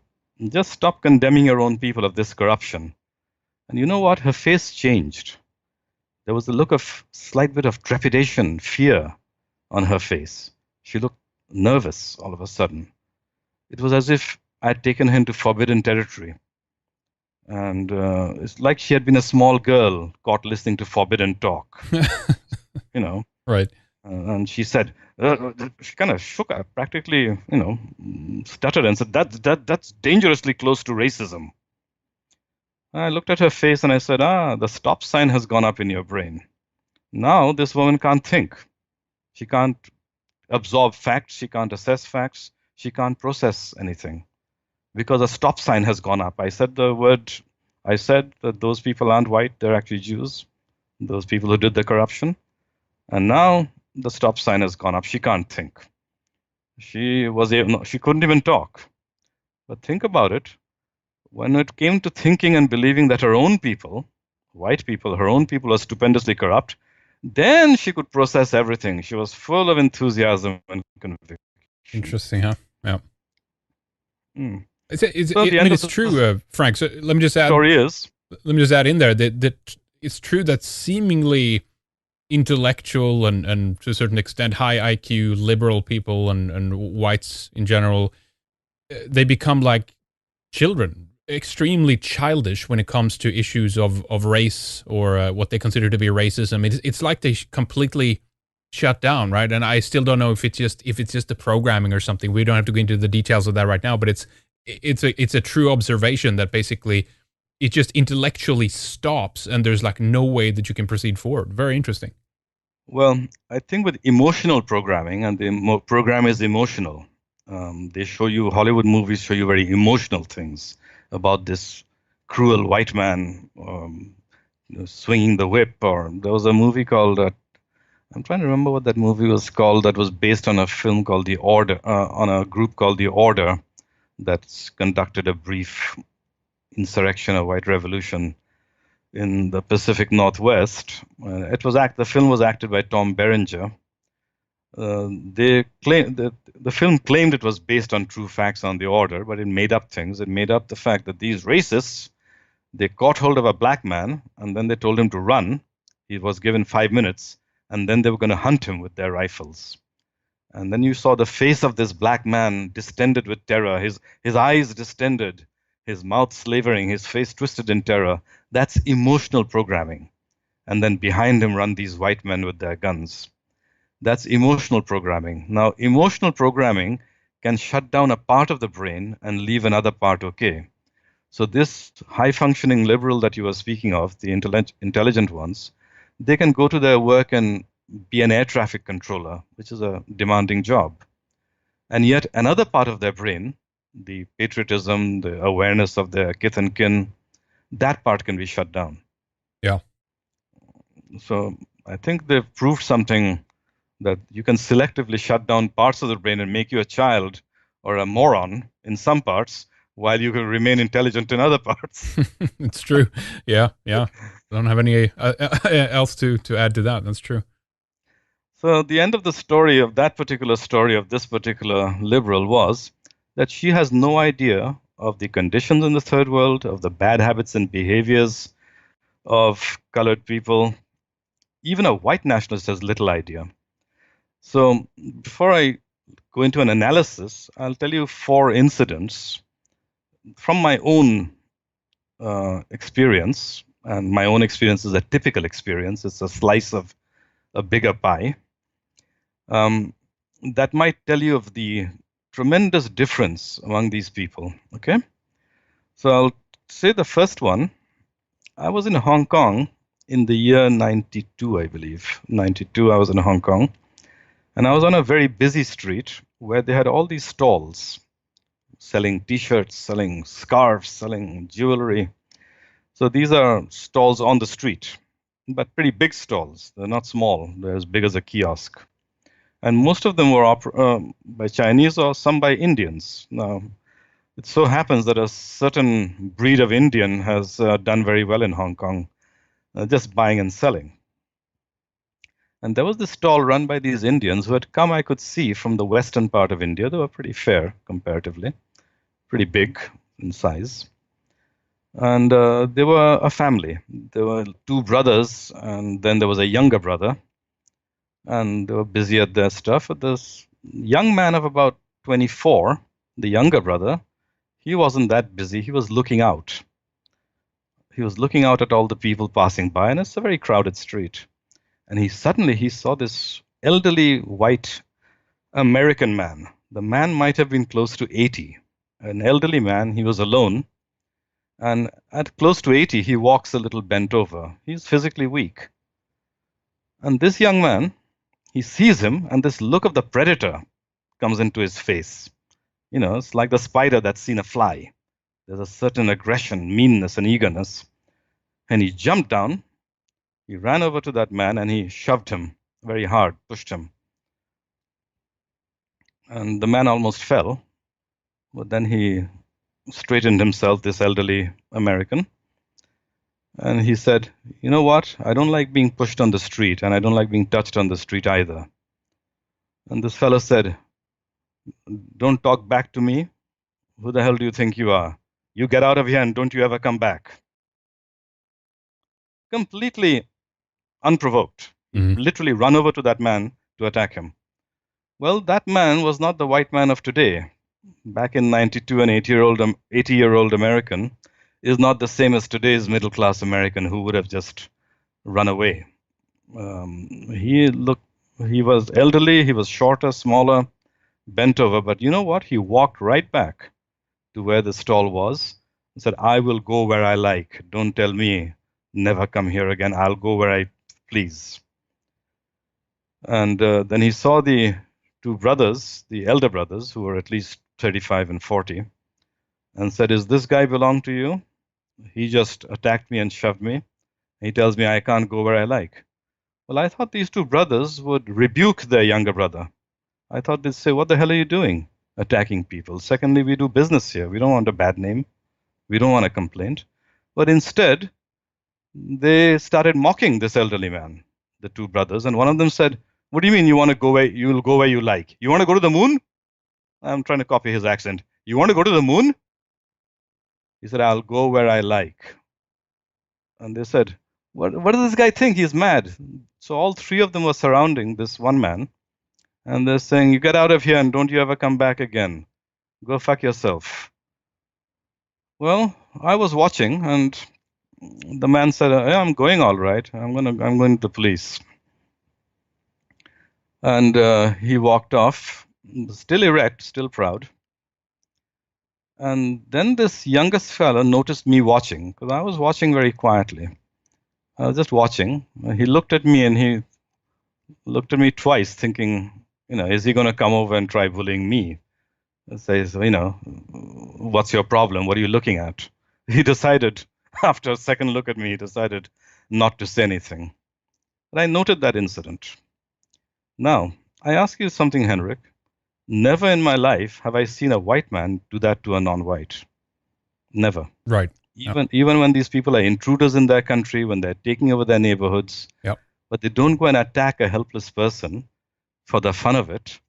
just stop condemning your own people of this corruption. And you know what? Her face changed. There was a look of slight bit of trepidation, fear on her face. She looked nervous all of a sudden. It was as if I had taken her into forbidden territory. And it's like she had been a small girl caught listening to forbidden talk. Right. And she said, she kind of shook up, practically, stuttered and said, that's dangerously close to racism. I looked at her face and I said, the stop sign has gone up in your brain. Now this woman can't think. She can't absorb facts. She can't assess facts. She can't process anything because a stop sign has gone up. I said that those people aren't white. They're actually Jews, those people who did the corruption. And now the stop sign has gone up. She can't think. She couldn't even talk. But think about it. When it came to thinking and believing that her own people, white people, her own people are stupendously corrupt, then she could process everything. She was full of enthusiasm and conviction. Interesting, huh? Yeah. Mm. It's true, Frank. So let me just add. Let me just add in there that it's true that seemingly intellectual and to a certain extent high IQ liberal people and whites in general, they become like children, extremely childish when it comes to issues of race or what they consider to be racism. It's like they completely shut down, right? And I still don't know if it's just the programming or something. We don't have to go into the details of that right now, but it's a true observation that basically it just intellectually stops and there's like no way that you can proceed forward. Very interesting. Well, I think with emotional programming, and the program is emotional, Hollywood movies show you very emotional things about this cruel white man swinging the whip. Or there was a movie called, I'm trying to remember what that movie was called, that was based on a film called The Order, on a group called The Order that's conducted a brief insurrection, a white revolution in the Pacific Northwest. The film was acted by Tom Berenger. The film claimed it was based on true facts on the order, but it made up things. It made up the fact that these racists, they caught hold of a black man and then they told him to run. He was given 5 minutes and then they were going to hunt him with their rifles. And then you saw the face of this black man distended with terror, his eyes distended, his mouth slavering, his face twisted in terror. That's emotional programming. And then behind him run these white men with their guns. That's emotional programming. Now, emotional programming can shut down a part of the brain and leave another part okay. So this high-functioning liberal that you were speaking of, the intelligent ones, they can go to their work and be an air traffic controller, which is a demanding job. And yet another part of their brain, the patriotism, the awareness of their kith and kin, that part can be shut down. Yeah. So I think they've proved something, that you can selectively shut down parts of the brain and make you a child or a moron in some parts, while you can remain intelligent in other parts. It's true. Yeah. I don't have any else to add to that. That's true. So the end of the story of that particular story of this particular liberal was that she has no idea of the conditions in the third world, of the bad habits and behaviors of colored people. Even a white nationalist has little idea. So before I go into an analysis, I'll tell you 4 incidents from my own experience. And my own experience is a typical experience. It's a slice of a bigger pie. That might tell you of the tremendous difference among these people. Okay, so I'll say the first one. I was in Hong Kong in the year 92, I believe. 92, I was in Hong Kong. And I was on a very busy street where they had all these stalls selling T-shirts, selling scarves, selling jewelry. So these are stalls on the street, but pretty big stalls. They're not small. They're as big as a kiosk. And most of them were by Chinese or some by Indians. Now, it so happens that a certain breed of Indian has done very well in Hong Kong, just buying and selling. And there was this stall run by these Indians who had come, I could see, from the western part of India. They were pretty fair comparatively, pretty big in size. And they were a family. There were two brothers, and then there was a younger brother. And they were busy at their stuff. But this young man of about 24, the younger brother, he wasn't that busy. He was looking out. He was looking out at all the people passing by, and it's a very crowded street. And he saw this elderly white American man. The man might have been close to 80. An elderly man, he was alone. And at close to 80, he walks a little bent over. He's physically weak. And this young man, he sees him, and this look of the predator comes into his face. You know, it's like the spider that's seen a fly. There's a certain aggression, meanness, and eagerness. And he jumped down. He ran over to that man and he shoved him very hard, pushed him. And the man almost fell. But then he straightened himself, this elderly American. And he said, "You know what? I don't like being pushed on the street, and I don't like being touched on the street either." And this fellow said, "Don't talk back to me. Who the hell do you think you are? You get out of here and don't you ever come back." Completely unprovoked. Mm-hmm. Literally run over to that man to attack him. Well, that man was not the white man of today. Back in 92, an 80-year-old American is not the same as today's middle-class American who would have just run away. He was elderly, he was shorter, smaller, bent over, but you know what? He walked right back to where the stall was and said, "I will go where I like. Don't tell me, never come here again. I'll go where I please." And then he saw the two brothers, the elder brothers, who were at least 35 and 40, and said, "Does this guy belong to you? He just attacked me and shoved me. He tells me I can't go where I like." Well, I thought these two brothers would rebuke their younger brother. I thought they'd say, "What the hell are you doing, attacking people? Secondly, we do business here. We don't want a bad name. We don't want a complaint." But instead, they started mocking this elderly man, the two brothers, and one of them said, "What do you mean you want to go where you'll go where you like? You want to go to the moon?" I'm trying to copy his accent. "You want to go to the moon?" He said, "I'll go where I like." And they said, what does this guy think? He's mad." So all three of them were surrounding this one man, and they're saying, "You get out of here and don't you ever come back again. Go fuck yourself." Well, I was watching, and the man said, "Yeah, I'm going all right. I'm going to the police." And he walked off, still erect, still proud. And then this youngest fellow noticed me watching, because I was watching very quietly. I was just watching. He looked at me, and he looked at me twice, thinking, is he going to come over and try bullying me? He says, "What's your problem? What are you looking at?" He decided, after a second look at me, he decided not to say anything. But I noted that incident. Now, I ask you something, Henrik. Never in my life have I seen a white man do that to a non-white. Never. Right. Even when these people are intruders in their country, when they're taking over their neighborhoods, yep. But they don't go and attack a helpless person for the fun of it,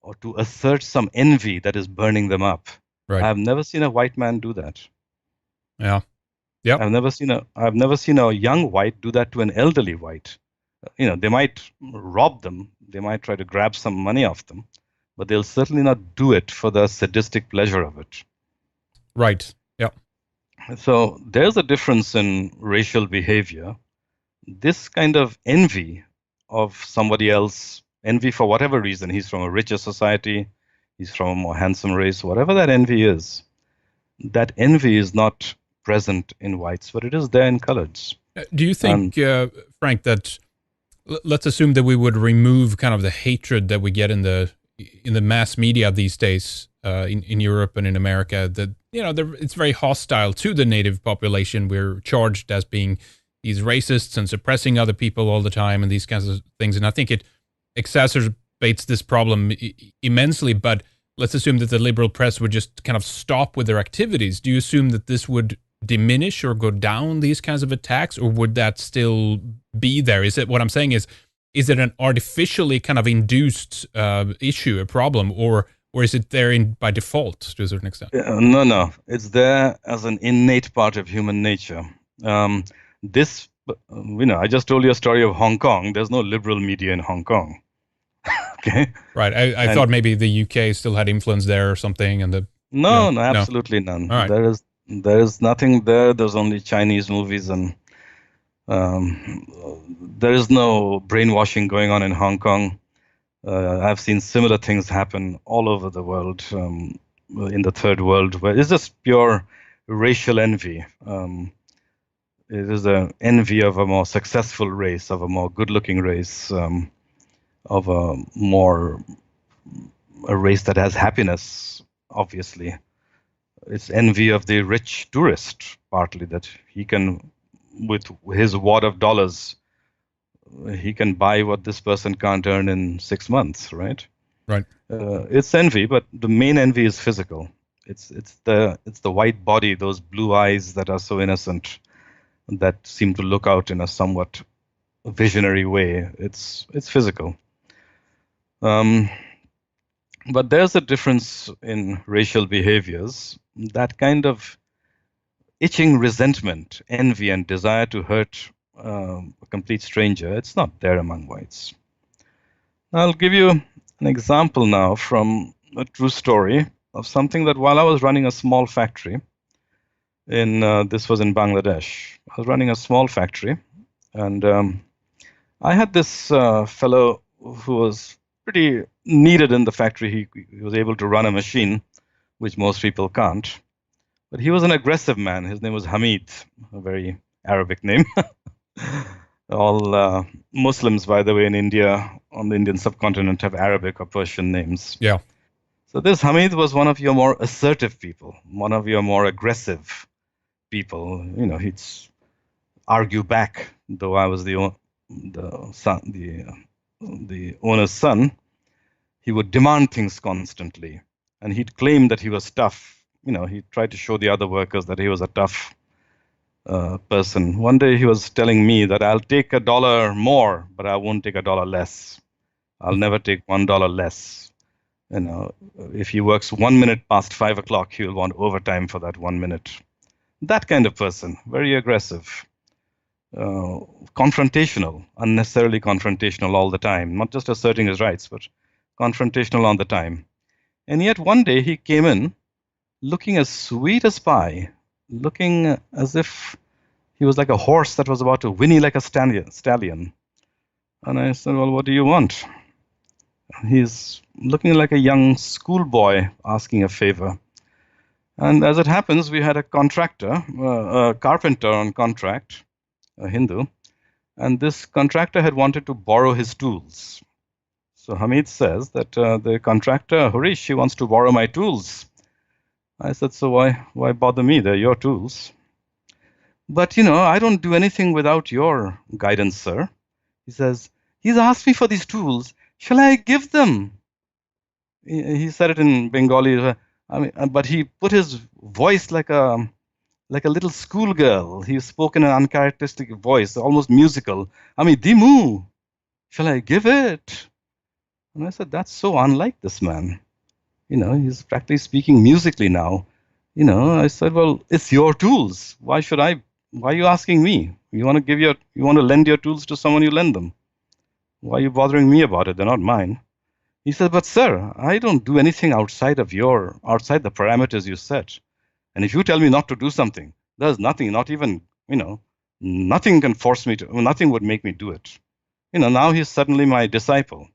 or to assert some envy that is burning them up. Right. I've never seen a white man do that. Yeah. Yep. I've never seen a young white do that to an elderly white. They might rob them, they might try to grab some money off them, but they'll certainly not do it for the sadistic pleasure of it. Right. Yeah. So there's a difference in racial behavior. This kind of envy of somebody else, envy for whatever reason, he's from a richer society, he's from a more handsome race, whatever that envy is not present in whites, but it is there in coloreds. Do you think, Frank, that let's assume that we would remove kind of the hatred that we get in the mass media these days, in Europe and in America that it's very hostile to the native population. We're charged as being these racists and suppressing other people all the time and these kinds of things. And I think it exacerbates this problem immensely. But let's assume that the liberal press would just kind of stop with their activities. Do you assume that this would diminish or go down, these kinds of attacks, or would that still be there? Is it, what I'm saying is it an artificially kind of induced issue, a problem, or is it there by default to a certain extent? No. It's there as an innate part of human nature. I just told you a story of Hong Kong. There's no liberal media in Hong Kong. Okay. Right. I thought maybe the UK still had influence there or something, and no, absolutely none. All right. There is nothing there. There's only Chinese movies, and there is no brainwashing going on in Hong Kong. I've seen similar things happen all over the world, in the third world, where it's just pure racial envy. It is an envy of a more successful race, of a more good-looking race, of a race that has happiness, obviously. It's envy of the rich tourist, partly, that he can, with his wad of dollars, he can buy what this person can't earn in 6 months, right? Right. It's envy, but the main envy is physical. It's the white body, those blue eyes that are so innocent, that seem to look out in a somewhat visionary way. It's physical. But there's a difference in racial behaviors. That kind of itching resentment, envy, and desire to hurt a complete stranger, it's not there among whites. I'll give you an example now from a true story of something that while I was running a small factory, this was in Bangladesh. I was running a small factory, and I had this fellow who was pretty needed in the factory. He was able to run a machine, which most people can't. But he was an aggressive man. His name was Hamid, a very Arabic name. All Muslims, by the way, in India, on the Indian subcontinent, have Arabic or Persian names. Yeah. So this Hamid was one of your more assertive people, one of your more aggressive people. He'd argue back. Though I was the owner's son, he would demand things constantly, and he'd claim that he was tough. He tried to show the other workers that he was a tough person. One day he was telling me that I'll take $1 more, but I won't take $1 less. I'll never take $1 less. If he works 1 minute past 5 o'clock, he will want overtime for that 1 minute. That kind of person, very aggressive, confrontational, unnecessarily confrontational all the time, not just asserting his rights, but confrontational all the time. And yet one day he came in looking as sweet as pie, looking as if he was like a horse that was about to whinny like a stallion. And I said, well, what do you want? He's looking like a young schoolboy asking a favor. And as it happens, we had a contractor, a carpenter on contract, a Hindu, and this contractor had wanted to borrow his tools. So Hamid says that the contractor, Harish, he wants to borrow my tools. I said, so why bother me? They're your tools. But, I don't do anything without your guidance, sir. He says, he's asked me for these tools. Shall I give them? He said it in Bengali. But he put his voice like a little schoolgirl. He spoke in an uncharacteristic voice, almost musical. Dimu, shall I give it? And I said, that's so unlike this man. He's practically speaking musically now. I said, well, it's your tools. Why are you asking me? You want to lend your tools to someone, you lend them. Why are you bothering me about it? They're not mine. He said, but sir, I don't do anything outside the parameters you set. And if you tell me not to do something, there's nothing, not even, nothing can force me to, nothing would make me do it. Now he's suddenly my disciple.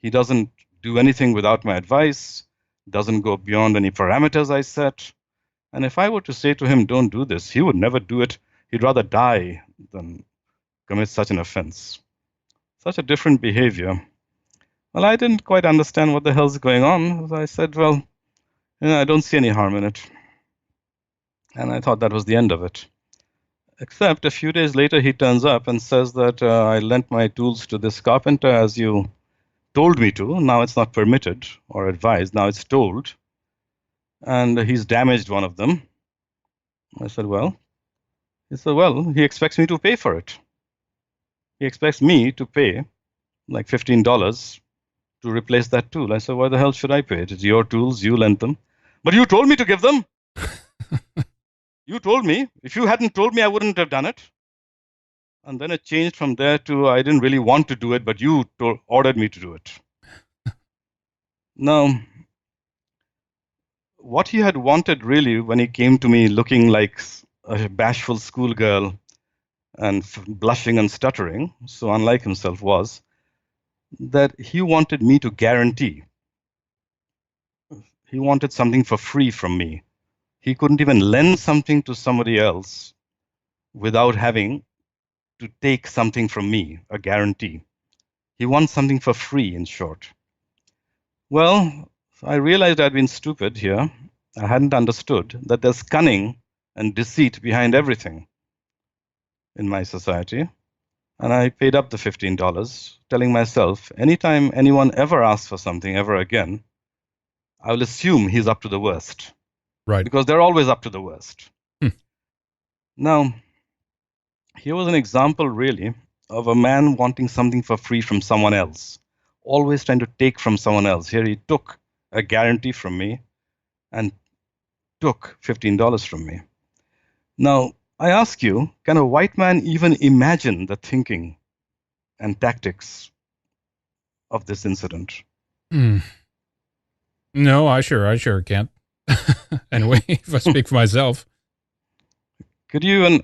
He doesn't do anything without my advice, doesn't go beyond any parameters I set. And if I were to say to him, don't do this, he would never do it. He'd rather die than commit such an offense. Such a different behavior. Well, I didn't quite understand what the hell's going on. I said, well, I don't see any harm in it. And I thought that was the end of it. Except a few days later, he turns up and says that I lent my tools to this carpenter as you told me to. Now it's not permitted or advised. Now it's told. And he's damaged one of them. I said, well, he expects me to pay for it. He expects me to pay like $15 to replace that tool. I said, why the hell should I pay it? It's your tools, you lent them. But you told me to give them. You told me. If you hadn't told me, I wouldn't have done it. And then it changed from there to I didn't really want to do it, but you ordered me to do it. Now, what he had wanted really when he came to me looking like a bashful schoolgirl and blushing and stuttering, so unlike himself, was that he wanted me to guarantee. He wanted something for free from me. He couldn't even lend something to somebody else without having to take something from me, a guarantee. He wants something for free, in short. Well, I realized I'd been stupid here. I hadn't understood that there's cunning and deceit behind everything in my society. And I paid up the $15, telling myself, anytime anyone ever asks for something ever again, I will assume he's up to the worst. Right. Because they're always up to the worst. Now, here was an example, really, of a man wanting something for free from someone else, always trying to take from someone else. Here he took a guarantee from me and took $15 from me. Now, I ask you, can a white man even imagine the thinking and tactics of this incident? No, I sure can't. Anyway, if I speak for myself. Could you even,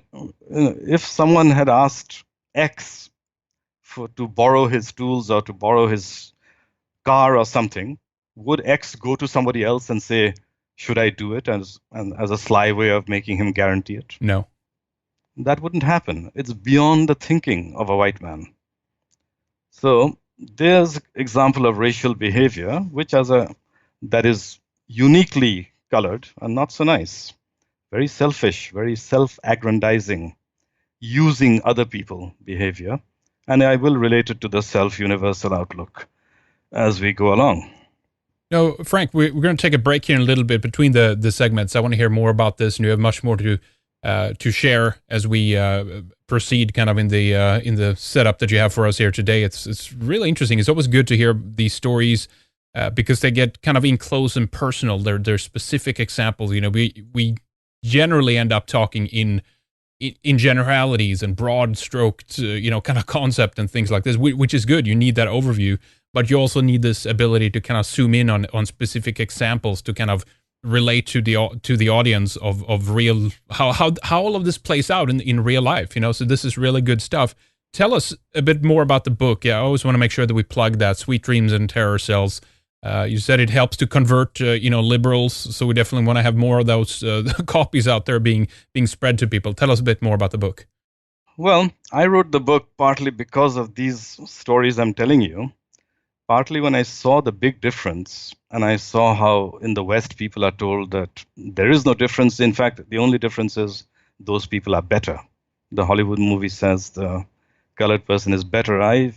if someone had asked X to borrow his tools or to borrow his car or something, would X go to somebody else and say, should I do it, as a sly way of making him guarantee it? No. That wouldn't happen. It's beyond the thinking of a white man. So there's example of racial behavior, that is uniquely colored and not so nice. Very selfish, very self-aggrandizing, using other people behavior. And I will relate it to the self-universal outlook as we go along. No, Frank, we're going to take a break here in a little bit between the segments. I want to hear more about this, and you have much more to share as we proceed kind of in the setup that you have for us here today. It's really interesting. It's always good to hear these stories because they get kind of in close and personal. They're specific examples. You know, we generally end up talking in generalities and broad stroked, kind of concept and things like this, which is good. You need that overview, but you also need this ability to kind of zoom in on specific examples to kind of relate to the audience of real how all of this plays out in real life. So this is really good stuff. Tell us a bit more about the book. Yeah, I always want to make sure that we plug that. Sweet Dreams and Terror Cells. You said it helps to convert, liberals. So we definitely want to have more of those copies out there being spread to people. Tell us a bit more about the book. Well, I wrote the book partly because of these stories I'm telling you. Partly when I saw the big difference, and I saw how in the West people are told that there is no difference. In fact, the only difference is those people are better. The Hollywood movie says the colored person is better. I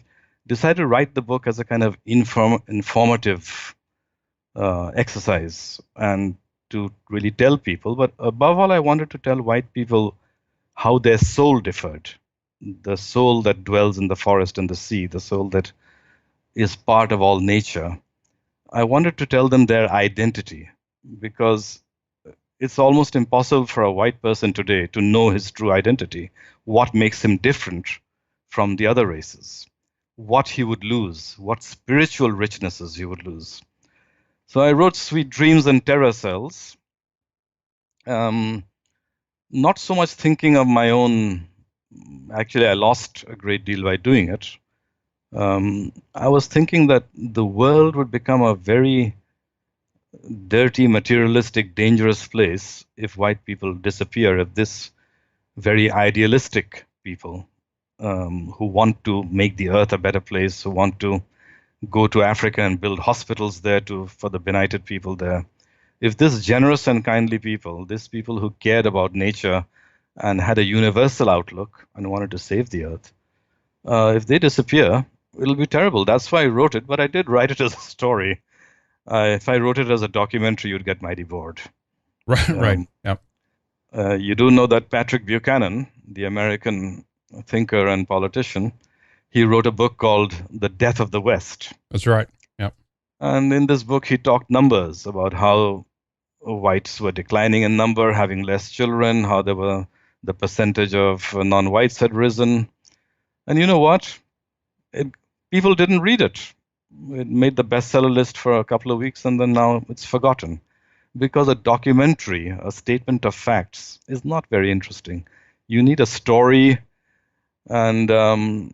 decided to write the book as a kind of informative exercise and to really tell people. But above all, I wanted to tell white people how their soul differed. The soul that dwells in the forest and the sea, the soul that is part of all nature. I wanted to tell them their identity because it's almost impossible for a white person today to know his true identity, what makes him different from the other races, what he would lose, what spiritual richnesses he would lose. So I wrote Sweet Dreams and Terror Cells, not so much thinking of my own. Actually, I lost a great deal by doing it. I was thinking that the world would become a very dirty, materialistic, dangerous place if white people disappear, if this very idealistic people who want to make the earth a better place, who want to go to Africa and build hospitals there for the benighted people there, if this generous and kindly people, these people who cared about nature and had a universal outlook and wanted to save the earth, if they disappear, it'll be terrible. That's why I wrote it, but I did write it as a story. If I wrote it as a documentary, you'd get mighty bored. Right, right. Yep. You do know that Patrick Buchanan, the American thinker and politician, he wrote a book called The Death of the West. That's right. Yep. And in this book, he talked numbers about how whites were declining in number, having less children, how the percentage of non-whites had risen. And you know what? People didn't read it. It made the bestseller list for a couple of weeks, and then now it's forgotten. Because a documentary, a statement of facts, is not very interesting. You need a story and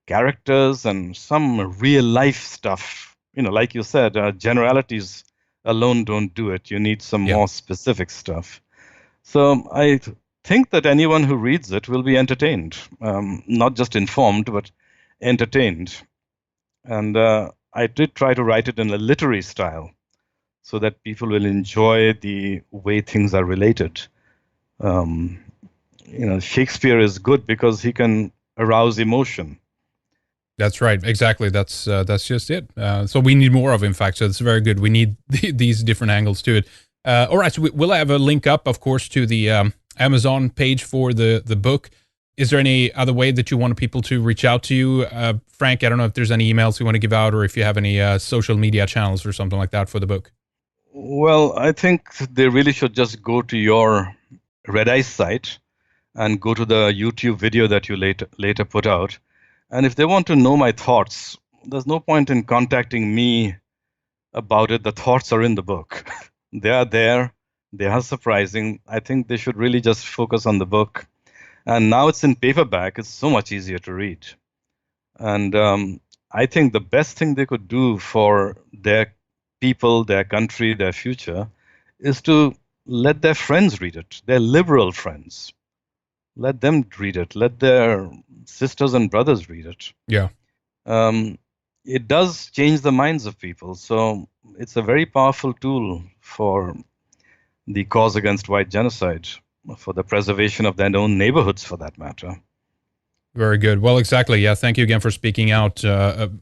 characters and some real life stuff. Like you said, generalities alone don't do it. You need some more specific stuff. So I think that anyone who reads it will be entertained, not just informed, but entertained. And I did try to write it in a literary style so that people will enjoy the way things are related. Shakespeare is good because he can arouse emotion. That's right. Exactly. That's just it. So we need more of, in fact. So it's very good. We need these different angles to it. All right. So we'll have a link up, of course, to the Amazon page for the book. Is there any other way that you want people to reach out to you? Frank, I don't know if there's any emails you want to give out or if you have any social media channels or something like that for the book. Well, I think they really should just go to your Red Ice site and go to the YouTube video that you later put out. And if they want to know my thoughts, there's no point in contacting me about it. The thoughts are in the book. They are there. They are surprising. I think they should really just focus on the book. And now it's in paperback. It's so much easier to read. And I think the best thing they could do for their people, their country, their future, is to let their friends read it, their liberal friends. Let them read it. Let their sisters and brothers read it. Yeah. It does change the minds of people. So it's a very powerful tool for the cause against white genocide, for the preservation of their own neighborhoods, for that matter. Very good. Well, exactly. Yeah. Thank you again for speaking out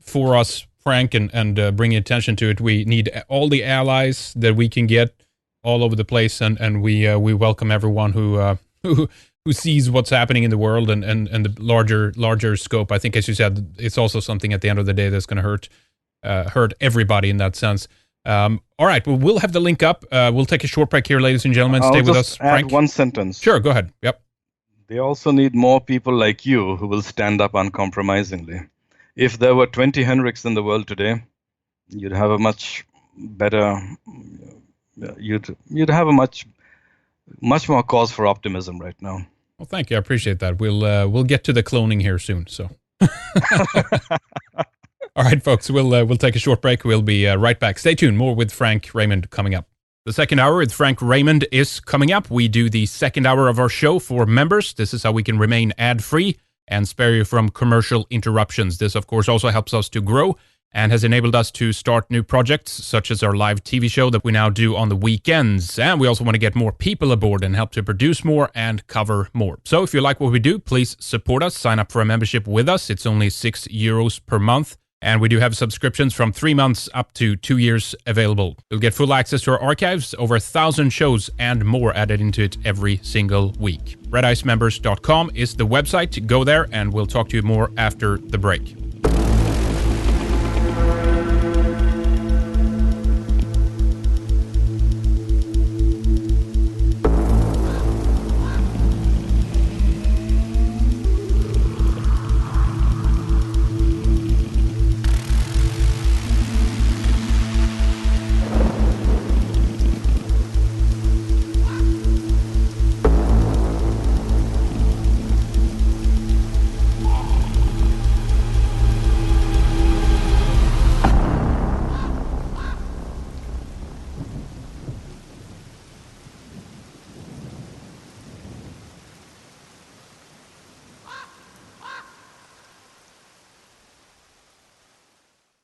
for us, Frank, and bringing attention to it. We need all the allies that we can get all over the place, and we welcome everyone who sees what's happening in the world and the larger scope. I think, as you said, it's also something at the end of the day that's going to hurt everybody in that sense. All right, well, we'll have the link up. We'll take a short break here, ladies and gentlemen. Stay with us, Frank. Add one sentence. Sure, go ahead. Yep. They also need more people like you who will stand up uncompromisingly. If there were 20 Henriks in the world today, you'd have a much better. You'd have a much more cause for optimism right now. Well, thank you. I appreciate that. We'll get to the cloning here soon. So. All right, folks, we'll take a short break. We'll be right back. Stay tuned. More with Frank Raymond coming up. The second hour with Frank Raymond is coming up. We do the second hour of our show for members. This is how we can remain ad-free and spare you from commercial interruptions. This, of course, also helps us to grow and has enabled us to start new projects, such as our live TV show that we now do on the weekends. And we also want to get more people aboard and help to produce more and cover more. So if you like what we do, please support us. Sign up for a membership with us. It's only €6 per month. And we do have subscriptions from 3 months up to 2 years available. You'll get full access to our archives, over 1,000 shows and more added into it every single week. RedIceMembers.com is the website. Go there and we'll talk to you more after the break.